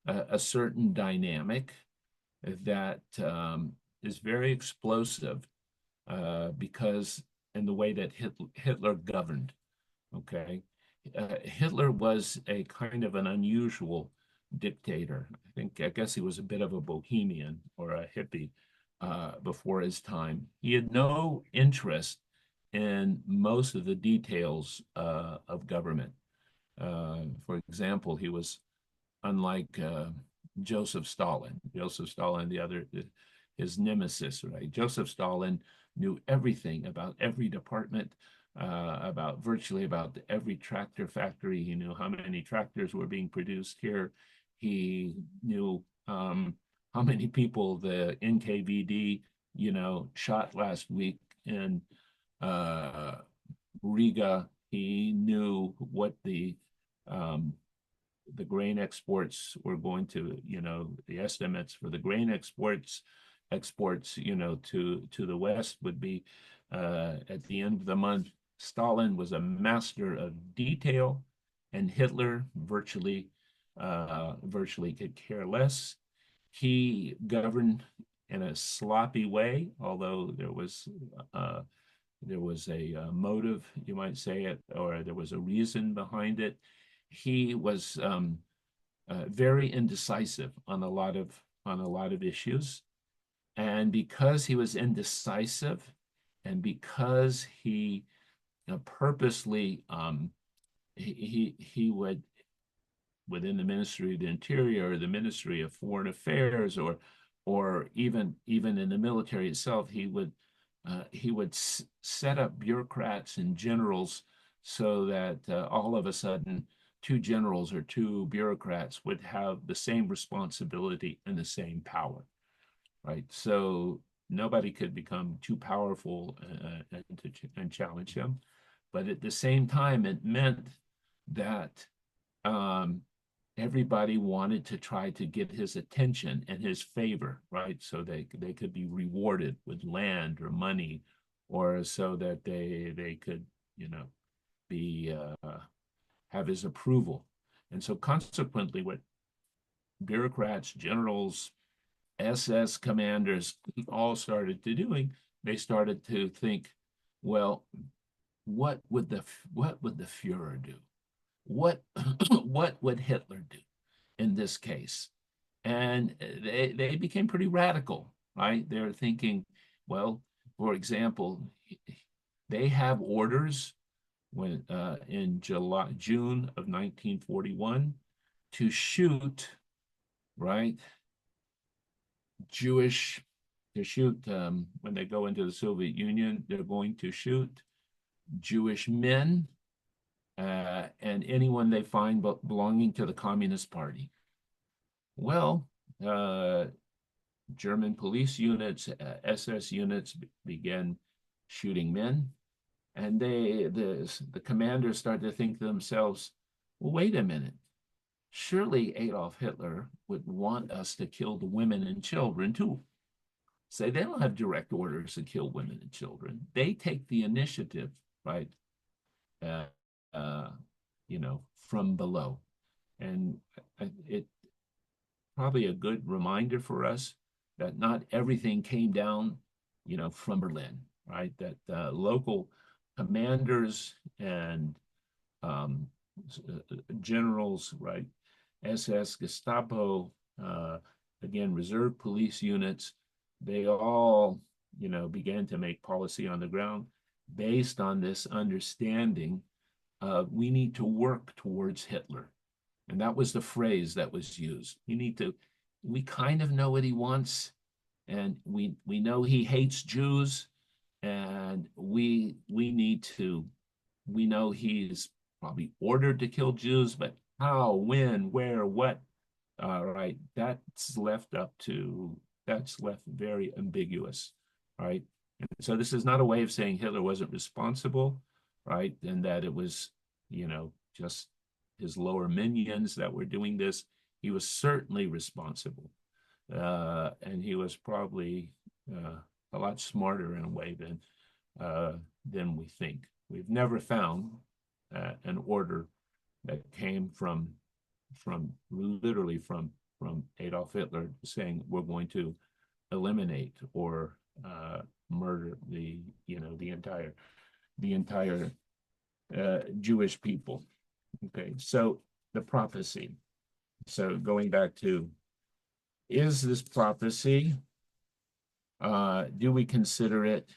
a certain dynamic that is very explosive because in the way that Hitler governed. Okay. Hitler was a kind of an unusual dictator. I guess he was a bit of a bohemian or a hippie before his time. He had no interest in most of the details of government. For example, he was unlike Joseph Stalin. Joseph Stalin, his nemesis, right? Joseph Stalin knew everything about every department, about every tractor factory. He knew how many tractors were being produced here. He knew how many people the NKVD, shot last week in uh, Riga. He knew what the grain exports were going to, the estimates for the grain exports, to the West would be at the end of the month. Stalin was a master of detail, and Hitler virtually could care less. He governed in a sloppy way, although there was a motive, you might say it, or there was a reason behind it. He was very indecisive on a lot of issues, and because he was indecisive, and because he purposely he would within the Ministry of the Interior or the Ministry of Foreign Affairs or even in the military itself, he would set up bureaucrats and generals so that all of a sudden two generals or two bureaucrats would have the same responsibility and the same power, right? So nobody could become too powerful and challenge him. But at the same time, it meant that um, everybody wanted to try to get his attention and his favor, right? So they could be rewarded with land or money, or so that they could, you know, be have his approval. And so consequently, what bureaucrats, generals, SS commanders all started to doing, they started to think, well, what would the Fuhrer do? What what would Hitler do in this case? And they became pretty radical, right? They're thinking, well, for example, they have orders when in June of 1941 to shoot, right, Jewish, to shoot when they go into the Soviet Union, they're going to shoot Jewish men and anyone they find belonging to the Communist Party. Well, German police units, SS units began shooting men, and the commanders started to think to themselves, well, wait a minute. Surely Adolf Hitler would want us to kill the women and children too. Say they don't have direct orders to kill women and children. They take the initiative, right? Uh, uh, from below. And it probably a good reminder for us that not everything came down, from Berlin, right? That local commanders and um, generals, right? SS, Gestapo, again, reserve police units, they all, began to make policy on the ground based on this understanding we need to work towards Hitler. And that was the phrase that was used. We kind of know what he wants, and we know he hates Jews, and we know he's probably ordered to kill Jews, but how, when, where, what, right? That's left very ambiguous, right? And so this is not a way of saying Hitler wasn't responsible, right? And that it was, just his lower minions that were doing this. He was certainly responsible. And he was probably a lot smarter in a way than we think. We've never found an order that came from literally from Adolf Hitler saying we're going to eliminate or murder the entire Jewish people. Okay, so the prophecy. So going back to, is this prophecy, do we consider it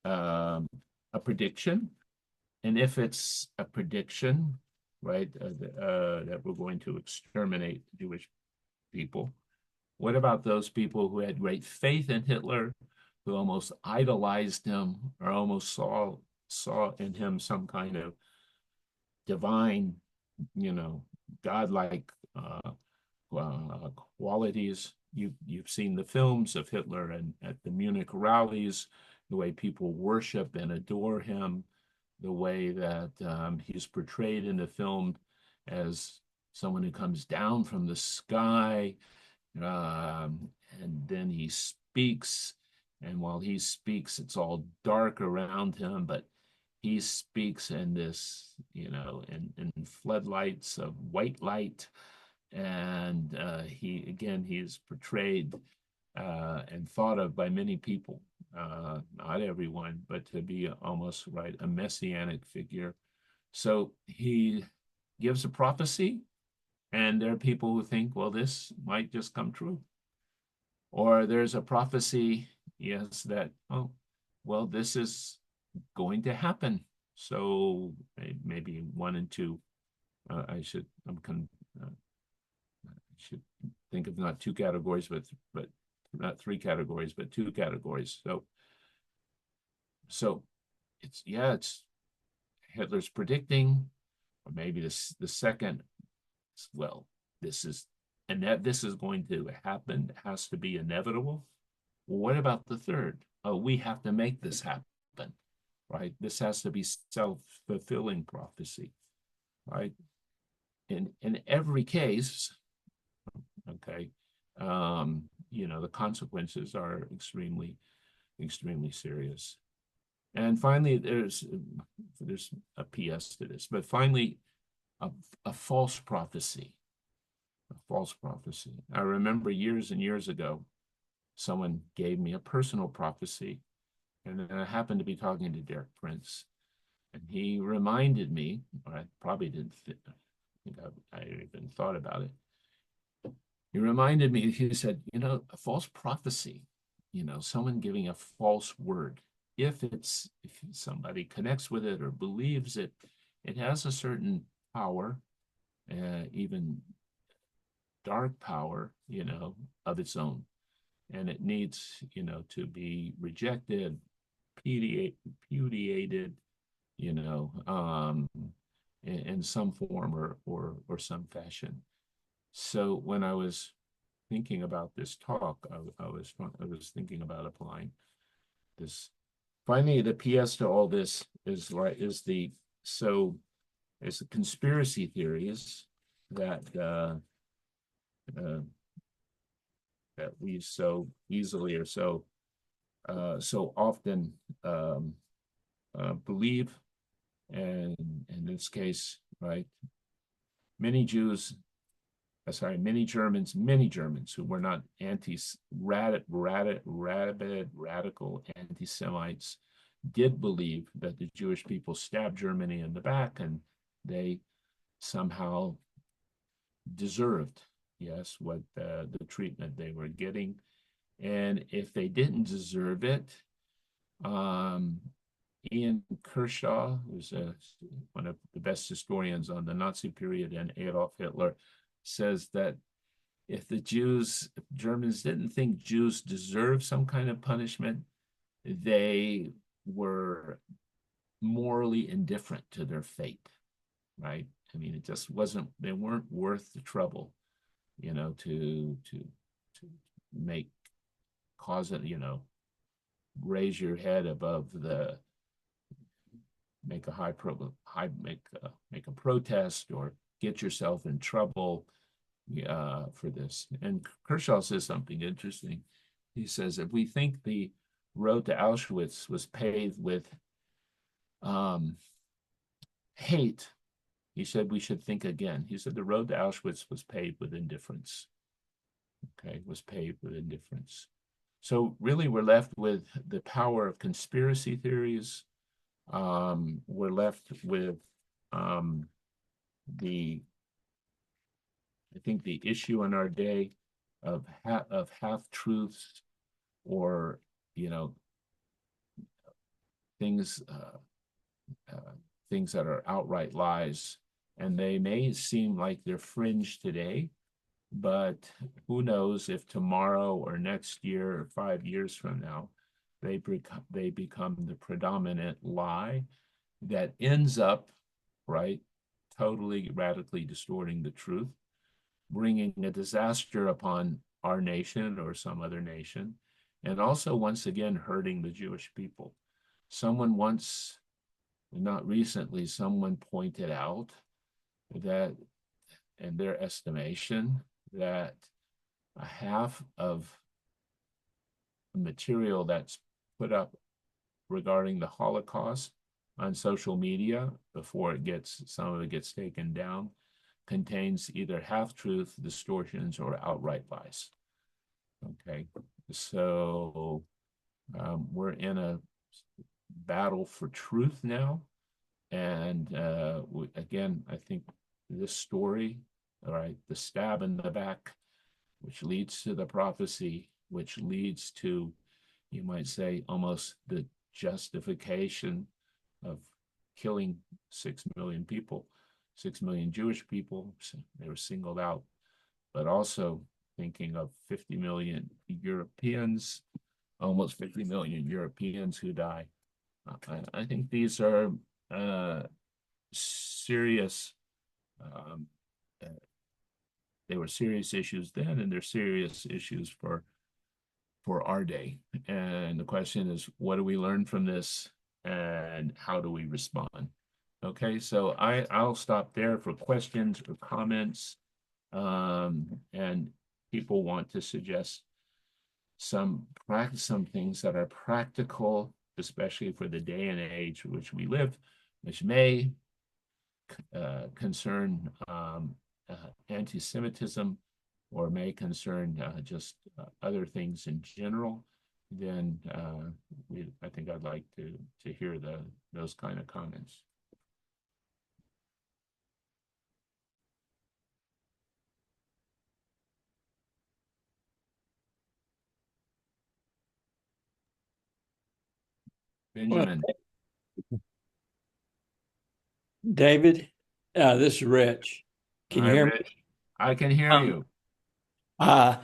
a prediction? And if it's a prediction, right, that we're going to exterminate Jewish people, what about those people who had great faith in Hitler, who almost idolized him or almost saw in him some kind of divine, godlike qualities? You've seen the films of Hitler and at the Munich rallies, the way people worship and adore him, the way that he's portrayed in the film as someone who comes down from the sky, and then he speaks, and while he speaks, it's all dark around him, but he speaks in this, in floodlights of white light, and he is portrayed and thought of by many people, not everyone, but to be almost right a messianic figure. So he gives a prophecy, and there are people who think, well, this might just come true. Or there's a prophecy, yes, that, oh, well, this is going to happen. So maybe 1 and 2. I should think of not 2 categories, but not 3 categories, but 2 categories. So it's Hitler's predicting, or maybe the second, well, this is going to happen. It has to be inevitable. Well, what about the third? Oh, we have to make this happen, right? This has to be self-fulfilling prophecy, right? in every case, okay, the consequences are extremely serious. And finally, there's a PS to this, but finally, a, a false prophecy, a false prophecy. I remember years and years ago, someone gave me a personal prophecy, and then I happened to be talking to Derek Prince, and he reminded me, or I probably didn't think I even thought about it. He reminded me, he said, a false prophecy, someone giving a false word. If somebody connects with it or believes it, it has a certain power, even dark power, of its own. And it needs, to be rejected, repudiated, in some form or some fashion. So when I was thinking about this talk, I was thinking about applying this. Finally, the PS to all this is the conspiracy theories that uh, that we so easily or so often believe, and in this case, right, many Jews, many Germans who were not radical anti-Semites did believe that the Jewish people stabbed Germany in the back, and they somehow deserved, yes, what the treatment they were getting. And if they didn't deserve it, Ian Kershaw, who's one of the best historians on the Nazi period, and Adolf Hitler, says that if Germans didn't think Jews deserved some kind of punishment, they were morally indifferent to their fate, right? I mean, they weren't worth the trouble, to make, cause it, raise your head above make a protest or get yourself in trouble for this. And Kershaw says something interesting. He says, if we think the road to Auschwitz was paved with hate, he said we should think again. He said the road to Auschwitz was paved with indifference. Okay, was paved with indifference. So really, we're left with the power of conspiracy theories. We're left with the I think the issue in our day of half truths, or you know things things that are outright lies, and they may seem like they're fringe today, but who knows if tomorrow or next year or 5 years from now they become the predominant lie that ends up, right, totally radically distorting the truth, bringing a disaster upon our nation or some other nation, and also once again hurting the Jewish people. Someone once, not recently, someone pointed out that in their estimation that a half of material that's put up regarding the Holocaust on social media before some of it gets taken down contains either half-truth, distortions, or outright lies. Okay, so we're in a battle for truth now. And again, I think this story, all right, the stab in the back, which leads to the prophecy, which leads to, you might say, almost the justification of killing 6 million people, 6 million Jewish people. They were singled out, but also thinking of 50 million Europeans, almost 50 million Europeans who die. I think these are serious, um, uh, they were serious issues then, and they're serious issues for our day. And the question is, what do we learn from this, and how do we respond? Okay, so I'll stop there for questions or comments. And people want to suggest some things that are practical, especially for the day and age in which we live, which may concern anti-Semitism or may concern just other things in general, then I think I'd like to hear those kind of comments. Well, Benjamin. David, this is Rich. Can Hi, you hear me? Rich. I can hear Um, you. uh,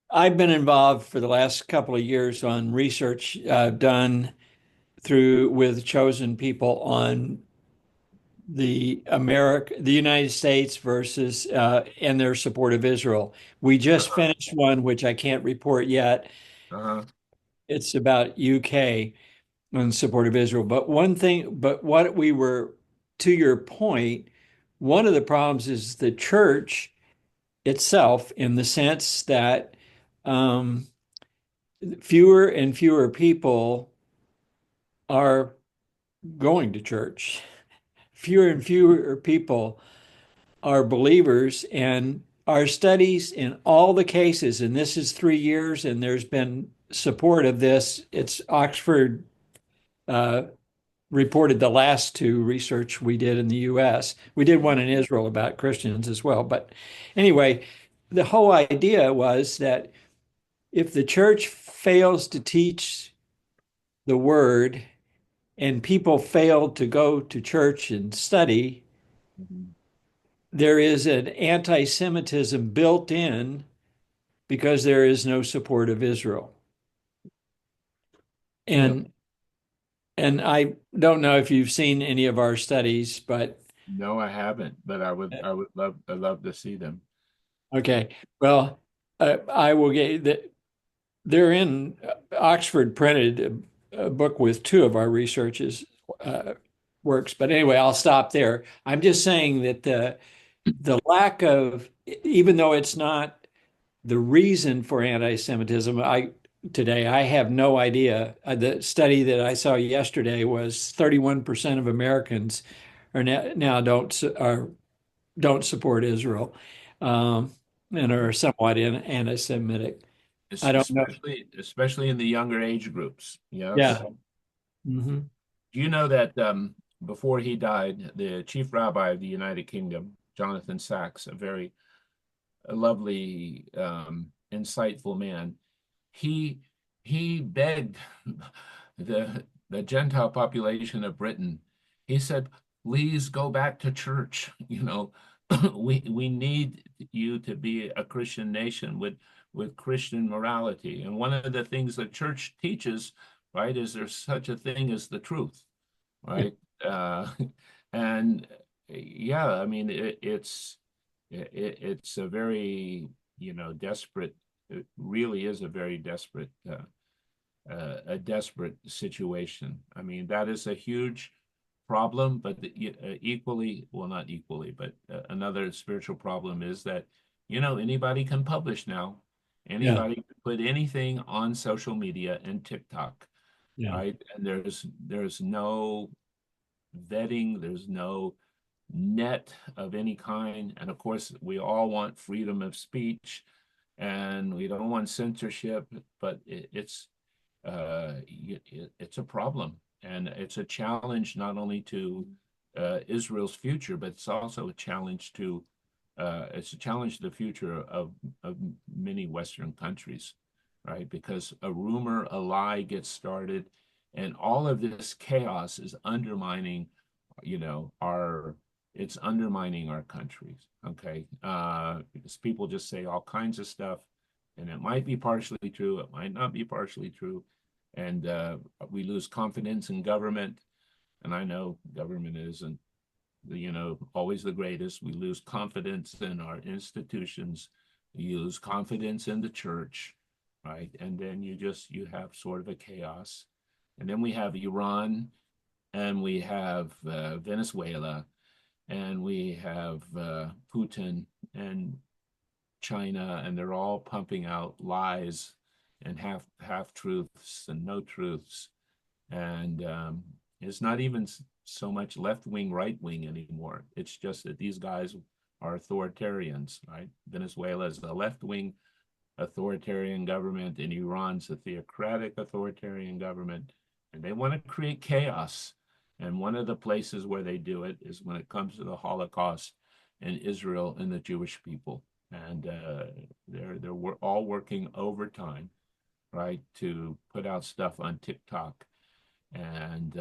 I've been involved for the last couple of years on research done through with chosen people on the United States versus and their support of Israel. We just Uh-huh. finished one, which I can't report yet. Uh-huh. It's about UK in support of Israel. But what we were, to your point, one of the problems is the church itself in the sense that um, fewer and fewer people are going to church. Fewer and fewer people are believers, and our studies in all the cases, and this is 3 years, and there's been support of this. It's Oxford uh, reported the last two research we did in the US. We did one in Israel about Christians as well. But anyway, the whole idea was that if the church fails to teach the word and people fail to go to church and study, Mhm. there is an anti-Semitism built in because there is no support of Israel. Yep. And I don't know if you've seen any of our studies, but No, I haven't, but I'd love to see them. okay. Well, I will get that. They're in Oxford printed a book with two of our researches uh, works. But anyway, I'll stop there. I'm just saying that the lack of, even though it's not the reason for anti-Semitism, I have no idea. The study that I saw yesterday was 31% of Americans are now don't support Israel, um, and are somewhat anti-Semitic. I don't know. Especially in the younger age groups. Yes. Yeah. Hmm. Do you know that before he died, the chief rabbi of the United Kingdom, Jonathan Sacks, a lovely, insightful man, he he begged the Gentile population of Britain. He said, "Please go back to church. We need you to be a Christian nation with Christian morality." And one of the things the church teaches, right, is there's such a thing as the truth, right? Uh, and yeah, I mean it's a very desperate. It really is a very desperate a desperate situation. I mean, that is a huge problem, but equally, well, not equally, but another spiritual problem is that, anybody can publish now. Yeah. Anybody can put anything on social media and TikTok, Yeah. right? And there's no vetting, there's no net of any kind. And of course, we all want freedom of speech and we don't want censorship, but it's a problem, and it's a challenge not only to Israel's future, but it's a challenge to the future of many Western countries, right? Because a rumor, a lie gets started, and all of this chaos is undermining, our it's undermining our countries. Okay, because people just say all kinds of stuff, and it might be partially true, it might not be partially true, and we lose confidence in government. And I know government isn't, always the greatest. We lose confidence in our institutions. You lose confidence in the church, right? And then you have sort of a chaos. And then we have Iran. and we have Venezuela, and we have Putin and China, and they're all pumping out lies and half truths and no truths. And it's not even so much left wing, right wing anymore. It's just that these guys are authoritarians, right? Venezuela is a left wing authoritarian government, and Iran's a theocratic authoritarian government, and they want to create chaos. And one of the places where they do it is when it comes to the Holocaust and Israel and the Jewish people. And they're all working overtime, right, to put out stuff on TikTok and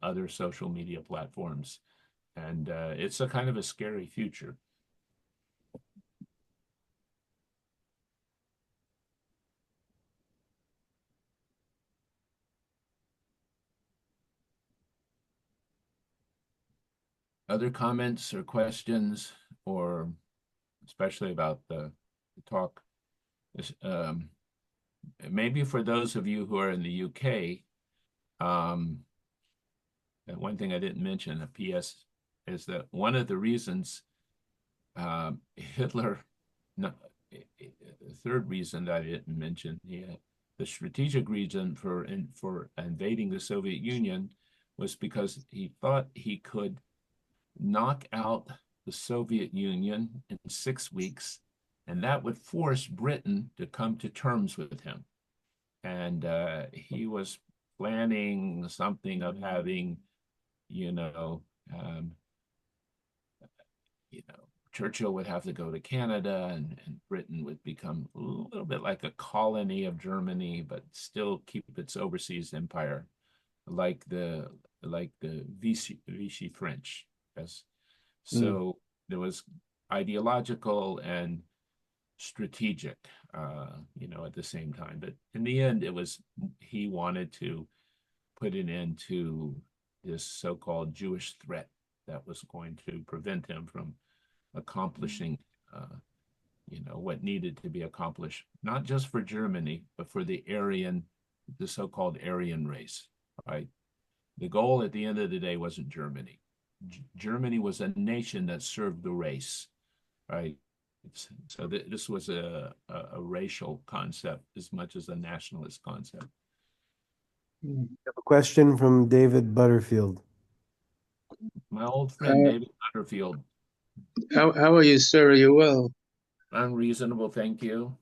other social media platforms. And it's a kind of a scary future. Other comments or questions, or especially about the talk? Maybe for those of you who are in the UK, one thing I didn't mention, a PS, is that one of the reasons Hitler, no, the third reason that I didn't mention, the strategic reason for invading the Soviet Union was because he thought he could knock out the Soviet Union in 6 weeks, and that would force Britain to come to terms with him. And he was planning something of having, you know, um, you know, Churchill would have to go to Canada, and Britain would become a little bit like a colony of Germany, but still keep its overseas empire, like the Vichy French. Yes. So there was ideological and strategic, at the same time. But in the end, he wanted to put an end to this so-called Jewish threat that was going to prevent him from accomplishing, what needed to be accomplished, not just for Germany, but for the so-called Aryan race, right? The goal at the end of the day wasn't Germany. Germany was a nation that served the race, right? So this was a racial concept as much as a nationalist concept. I have a question from David Butterfield. My old friend David Butterfield. How are you, sir? Are you well? I'm reasonable, thank you.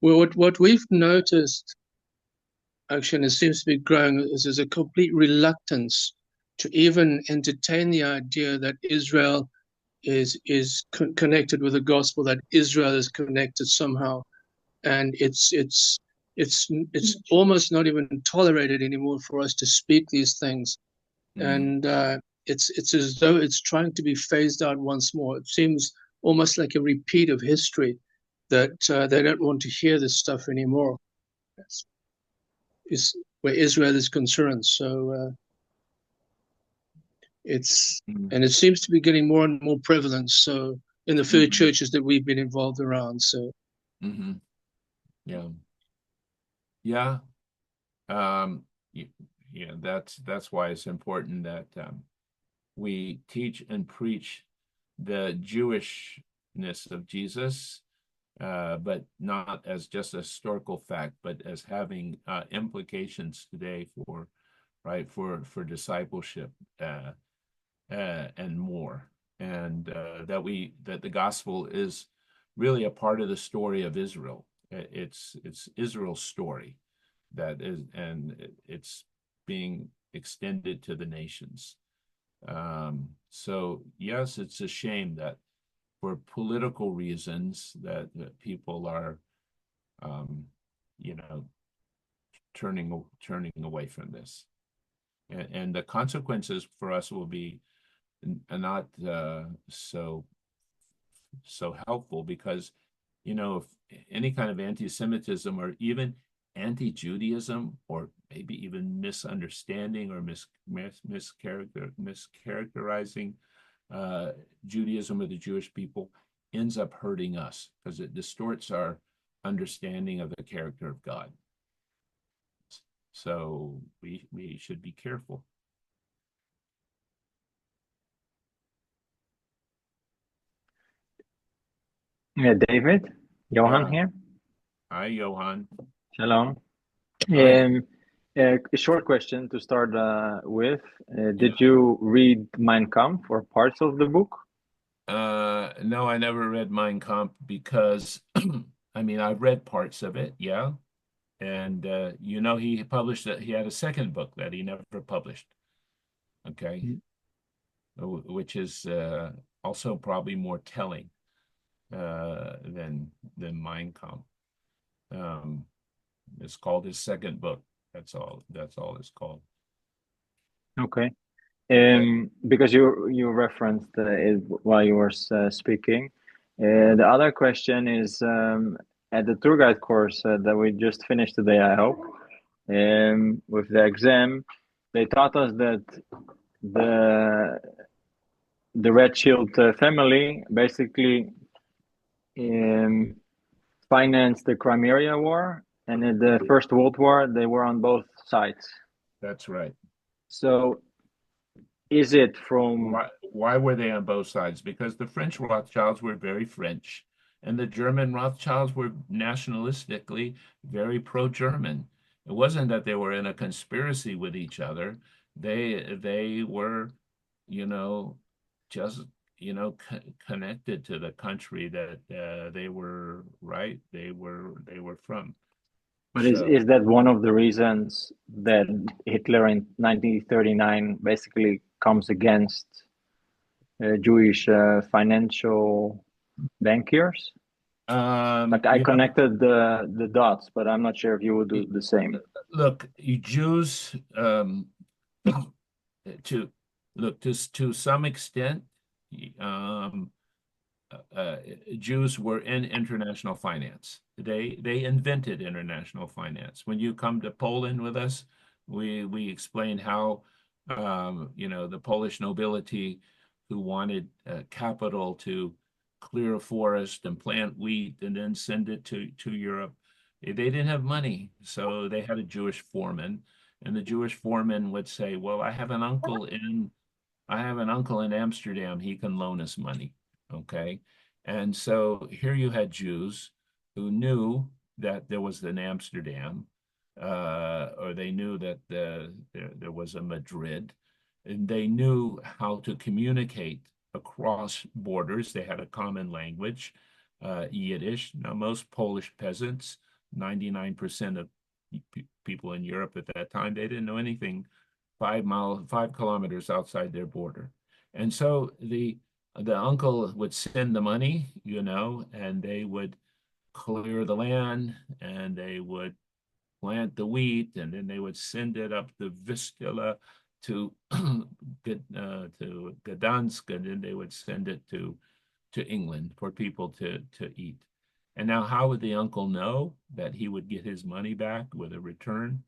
Well, what we've noticed, actually, and it seems to be growing, is there's a complete reluctance to even entertain the idea that Israel is connected with the gospel, that Israel is connected somehow, and it's almost not even tolerated anymore for us to speak these things, and it's as though it's trying to be phased out once more. It seems almost like a repeat of history, that they don't want to hear this stuff anymore. Is where Israel is concerned. So and it seems to be getting more and more prevalent. So in the few churches that we've been involved around. So yeah. That's why it's important that we teach and preach the Jewishness of Jesus, but not as just a historical fact, but as having implications today for discipleship and more, and that the gospel is really a part of the story of Israel. It's Israel's story and it's being extended to the nations. So yes, it's a shame that for political reasons that people are, turning away from this, and the consequences for us will be not so helpful, because if any kind of anti-Semitism or even anti-Judaism, or maybe even misunderstanding or mischaracterizing Judaism or the Jewish people, ends up hurting us because it distorts our understanding of the character of God. So we should be careful. Yeah, David, Johan Yeah. here. Hi, Johan. Shalom. Hi. A short question to start with. Did you read Mein Kampf or parts of the book? No, I never read Mein Kampf because I mean I've read parts of it, yeah. And he published he had a second book that he never published. Okay. Which is also probably more telling than Mein Kampf. Um, it's called his second book. That's all. That's all it's called. Okay. Okay. Because you referenced it while you were speaking. The other question is at the tour guide course that we just finished today, I hope, with the exam, they taught us that the Red Shield family basically financed the Crimea War, and in the First World War, they were on both sides. That's right. So, is it from Why were they on both sides? Because the French Rothschilds were very French, and the German Rothschilds were nationalistically very pro-German. It wasn't that they were in a conspiracy with each other. They were, you know, just connected to the country that they were right. They were from. But So is that one of the reasons that Hitler in 1939 basically comes against Jewish financial bankiers? Like I you know, connected the dots, but I'm not sure if you would do the same. look, you Jews to to some extent, um, uh, Jews were in international finance. They invented international finance. When you come to Poland with us, we explain how the Polish nobility who wanted capital to clear a forest and plant wheat and then send it to Europe. They didn't have money, so they had a Jewish foreman, and the Jewish foreman would say, "Well, I have an uncle in Amsterdam. He can loan us money." Okay. And so here you had Jews who knew that there was an Amsterdam, or they knew that there was a Madrid, and they knew how to communicate across borders. They had a common language, Yiddish. Now, most Polish peasants, 99% of people in Europe at that time, they didn't know anything 5 kilometers outside their border. And so the uncle would send the money, and they would clear the land and they would plant the wheat, and then they would send it up the Vistula to to Gdansk, and then they would send it to England for people to eat. And now, how would the uncle know that he would get his money back with a return?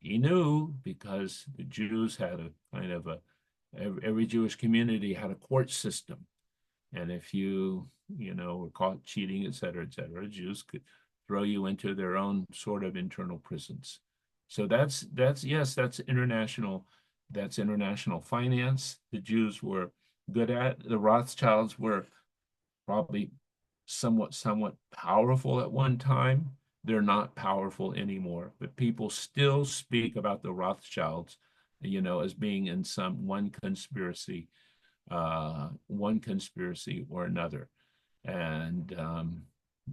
He knew because the Jews had a kind of every Jewish community had a court system. And if were caught cheating, et cetera, Jews could throw you into their own sort of internal prisons. So yes, that's international finance. The Jews were good at. The Rothschilds were probably somewhat powerful at one time. They're not powerful anymore, but people still speak about the Rothschilds, as being in one conspiracy or another. And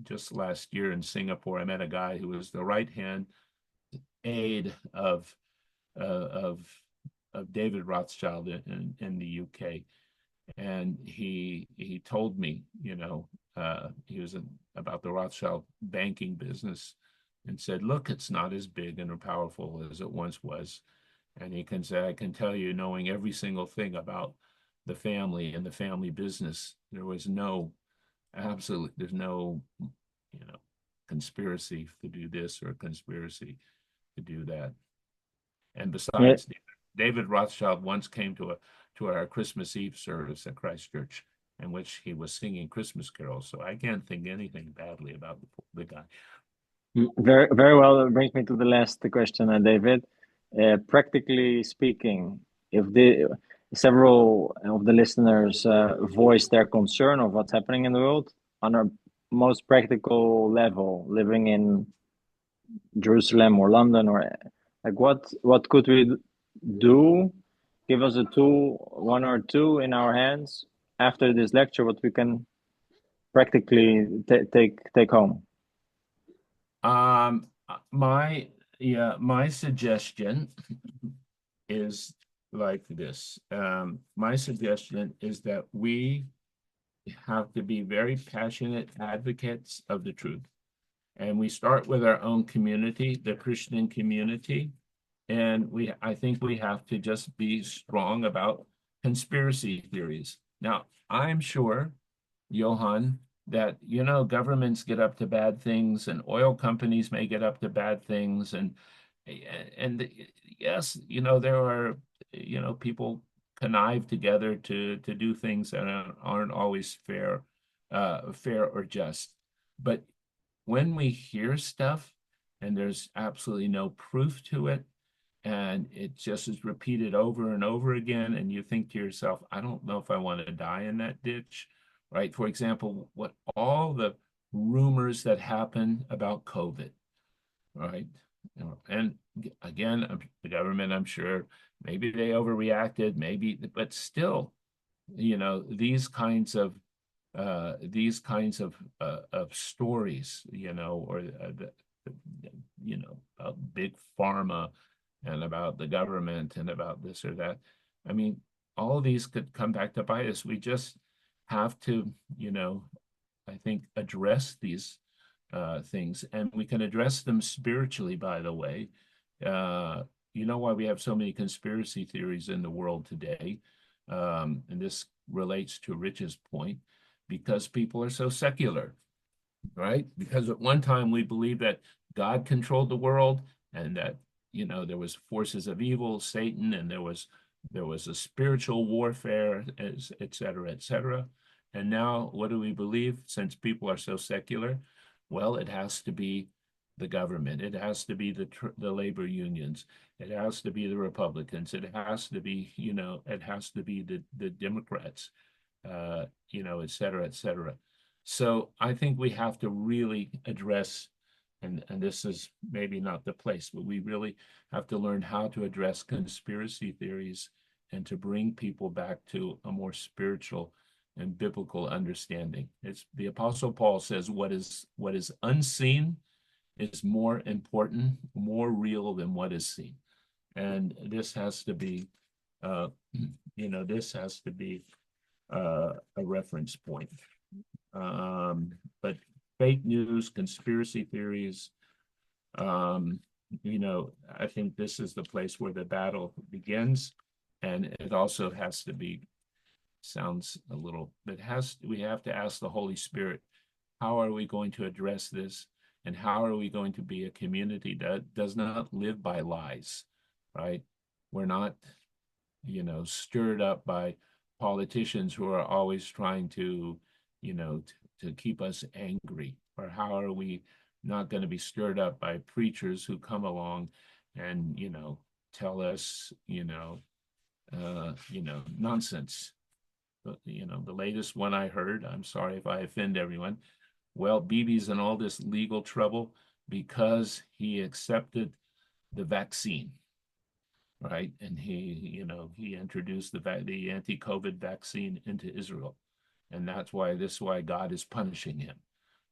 just last year in Singapore, I met a guy who was the right hand aide uh, of David Rothschild in the UK, and he told me, he was about the Rothschild banking business, and said, "Look, it's not as big and powerful as it once was." And he can say, "I can tell you, knowing every single thing about the family and the family business, there's no conspiracy to do this or conspiracy to do that." And Yeah, besides, David Rothschild once came to our Christmas Eve service at Christ Church, in which he was singing Christmas carols. So I can't think anything badly about the guy. Very, very well. That brings me to the last question, David. Practically speaking, if the several of the listeners voice their concern of what's happening in the world on a most practical level, living in Jerusalem or London, or like what could we do? Give us a tool, one or two in our hands after this lecture, what we can practically take home. My suggestion is like this. My suggestion is that we have to be very passionate advocates of the truth. And we start with our own community, the Christian community. And I think we have to just be strong about conspiracy theories. Now, I'm sure, Johan, that, governments get up to bad things and oil companies may get up to bad things. And yes, there are, people connive together to do things that aren't always fair or just. But when we hear stuff and there's absolutely no proof to it, and it just is repeated over and over again, and you think to yourself, I don't know if I want to die in that ditch, right? For example, what all the rumors that happen about COVID, right? And again, the government, I'm sure, maybe they overreacted, maybe, but still, these kinds of stories, or about big pharma and about the government and about this or that. I mean, all of these could come back to bite us. We just have to, I think, address these things, and we can address them spiritually, by the way. You know why we have so many conspiracy theories in the world today? And this relates to Rich's point, because people are so secular, right? Because at one time we believed that God controlled the world, and that, there was forces of evil, Satan, and there was a spiritual warfare, et cetera, et cetera. And now what do we believe, since people are so secular? Well, it has to be the government. It has to be the labor unions. It has to be the Republicans. It has to be, it has to be the Democrats, et cetera, et cetera. So I think we have to really address, and this is maybe not the place, but we really have to learn how to address conspiracy theories and to bring people back to a more spiritual and biblical understanding. It's the Apostle Paul says, what is unseen is more important, more real than what is seen. And this has to be, this has to be a reference point. But fake news, conspiracy theories, I think this is the place where the battle begins. And it also has to be, sounds a little, we have to ask the Holy Spirit, how are we going to address this? And how are we going to be a community that does not live by lies, right? We're not, stirred up by politicians who are always trying to, to keep us angry. Or how are we not going to be stirred up by preachers who come along and, tell us, nonsense. The latest one I heard, I'm sorry if I offend everyone, well, Bibi's in all this legal trouble because he accepted the vaccine, right? And he introduced the anti-COVID vaccine into Israel. And that's why God is punishing him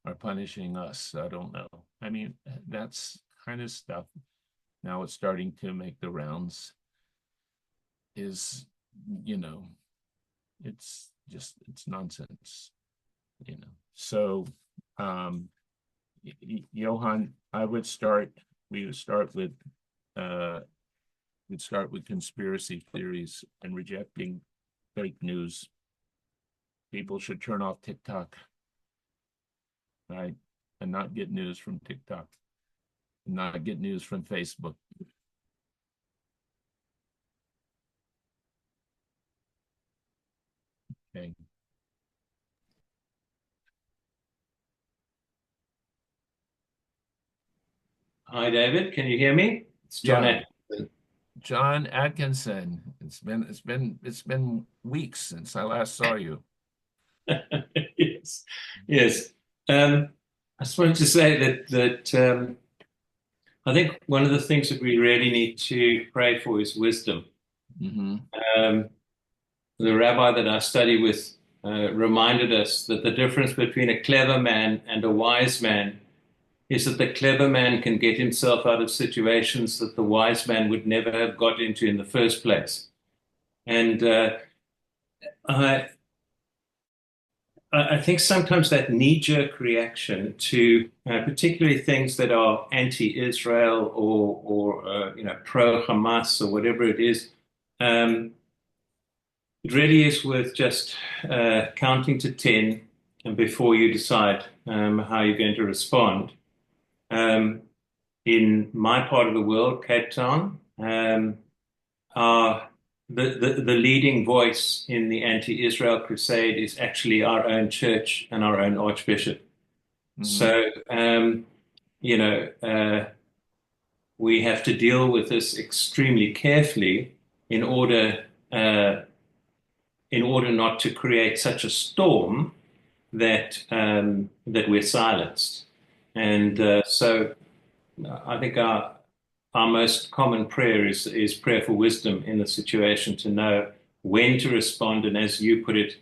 or punishing us. I don't know. I mean, that's kind of stuff. Now it's starting to make the rounds. Is, it's nonsense, So, Johan, we would start with, conspiracy theories and rejecting fake news. People should turn off TikTok, right? And not get news from TikTok, not get news from Facebook. Okay. Hi, David. Can you hear me? It's John Yeah, Atkinson. John Atkinson. It's been weeks since I last saw you. Yes, yes. I just wanted to say that I think one of the things that we really need to pray for is wisdom. Hmm. Um, the rabbi that I study with reminded us that the difference between a clever man and a wise man is that the clever man can get himself out of situations that the wise man would never have got into in the first place. And I, I think sometimes that knee-jerk reaction to particularly things that are anti-Israel or pro-Hamas or whatever it is, um, it really is worth just counting to 10 and before you decide how you're going to respond. Um, in my part of the world, Cape Town, our the leading voice in the anti-Israel crusade is actually our own church and our own archbishop. Hmm. So, you know, we have to deal with this extremely carefully in order uh, in order not to create such a storm that we're silenced. And so, I think our most common prayer is prayer for wisdom in the situation to know when to respond and, as you put it,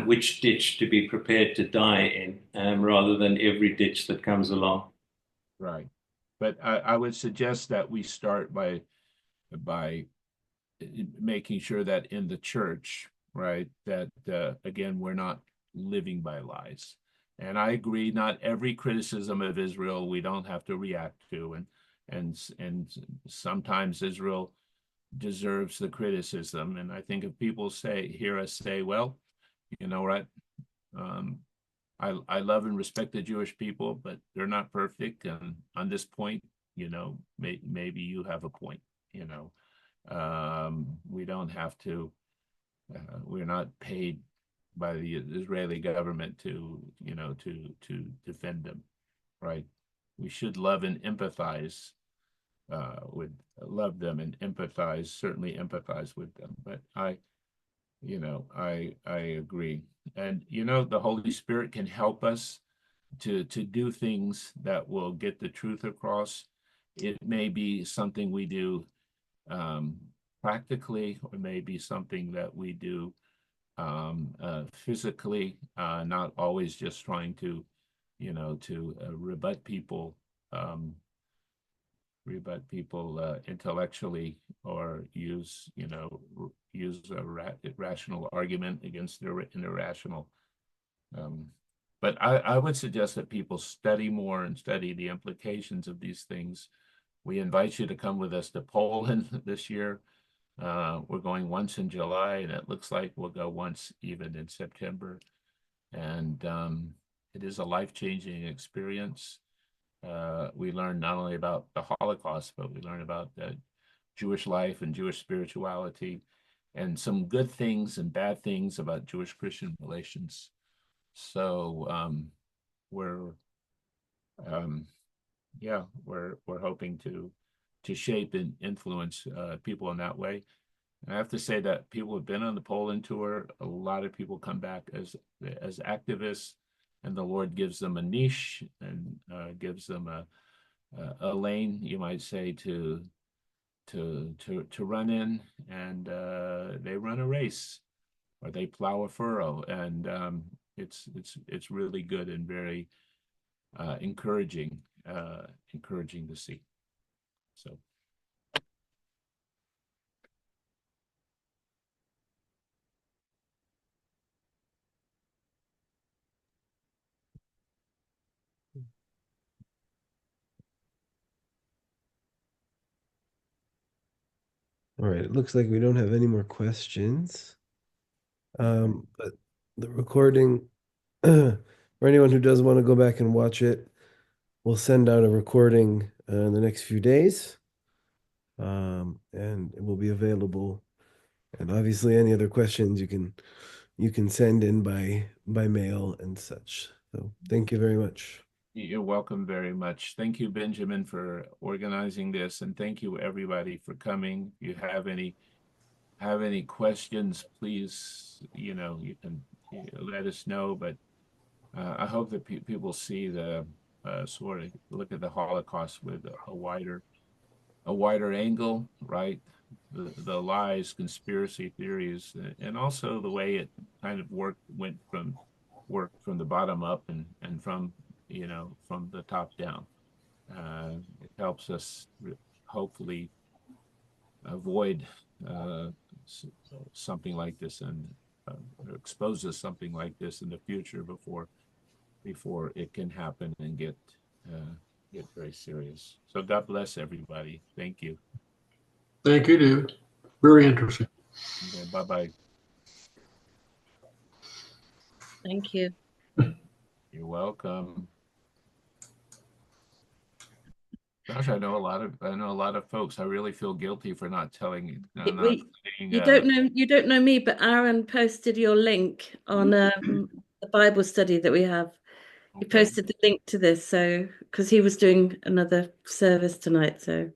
which ditch to be prepared to die in, rather than every ditch that comes along. Right. But I would suggest that we start by making sure that in the church, right, that again, we're not living by lies. And I agree, not every criticism of Israel we don't have to react to, and sometimes Israel deserves the criticism. And I think if people hear us say, well, you know what, um, I love and respect the Jewish people, but they're not perfect. And on this point, maybe you have a point, you know. We don't have to, we're not paid by the Israeli government to defend them, right? We should love and empathize with love them and empathize, certainly empathize with them. But I agree. And the Holy Spirit can help us to do things that will get the truth across. It may be something we do um, practically, or maybe something that we do physically, not always just trying to um, rebut people intellectually, or use a rational argument against their irrational. Um, but I would suggest that people study more and study the implications of these things. We invite you to come with us to Poland this year. We're going once in July, and it looks like we'll go once even in September. And it is a life-changing experience. We learn not only about the Holocaust, but we learn about Jewish life and Jewish spirituality, and some good things and bad things about Jewish-Christian relations. So we're um, yeah, we're hoping to shape and influence people in that way. And I have to say that people who have been on the Poland tour, a lot of people come back as activists, and the Lord gives them a niche and gives them a lane, you might say, to run in, and they run a race or they plow a furrow, and it's really good and very encouraging to see. So. All right, it looks like we don't have any more questions. But the recording, for anyone who does want to go back and watch it, we'll send out a recording in the next few days. And it will be available. And obviously, any other questions you can send in by mail and such. So thank you very much. You're welcome very much. Thank you, Benjamin, for organizing this, and thank you everybody for coming. If you have any questions, please, you can let us know. But I hope that people see the sort of look at the Holocaust with a wider angle, right? The lies, conspiracy theories, and also the way it kind of went from the bottom up and from from the top down. It helps us hopefully avoid something like this and exposes something like this in the future before it can happen and get very serious. So God bless everybody. Thank you. Thank you, David. Very interesting. Okay, bye-bye. Thank you. You're welcome. Gosh, I know a lot of folks. I really feel guilty for not telling you. You don't know me, but Aaron posted your link on the Bible study that we have. He posted the link to this, so because he was doing another service tonight, so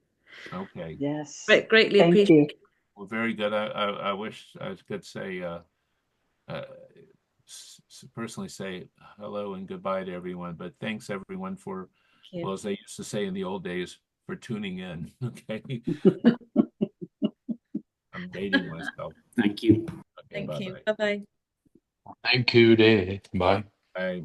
okay. Yes. Greatly Thank appreciate you. it. Well, very good. I wish I could say personally say hello and goodbye to everyone, but thanks everyone for, well, as they used to say in the old days, for tuning in. Okay. I'm dating myself. Thank you. Okay, Thank you. bye-bye. Bye-bye. Thank you, Dave. Bye. Bye.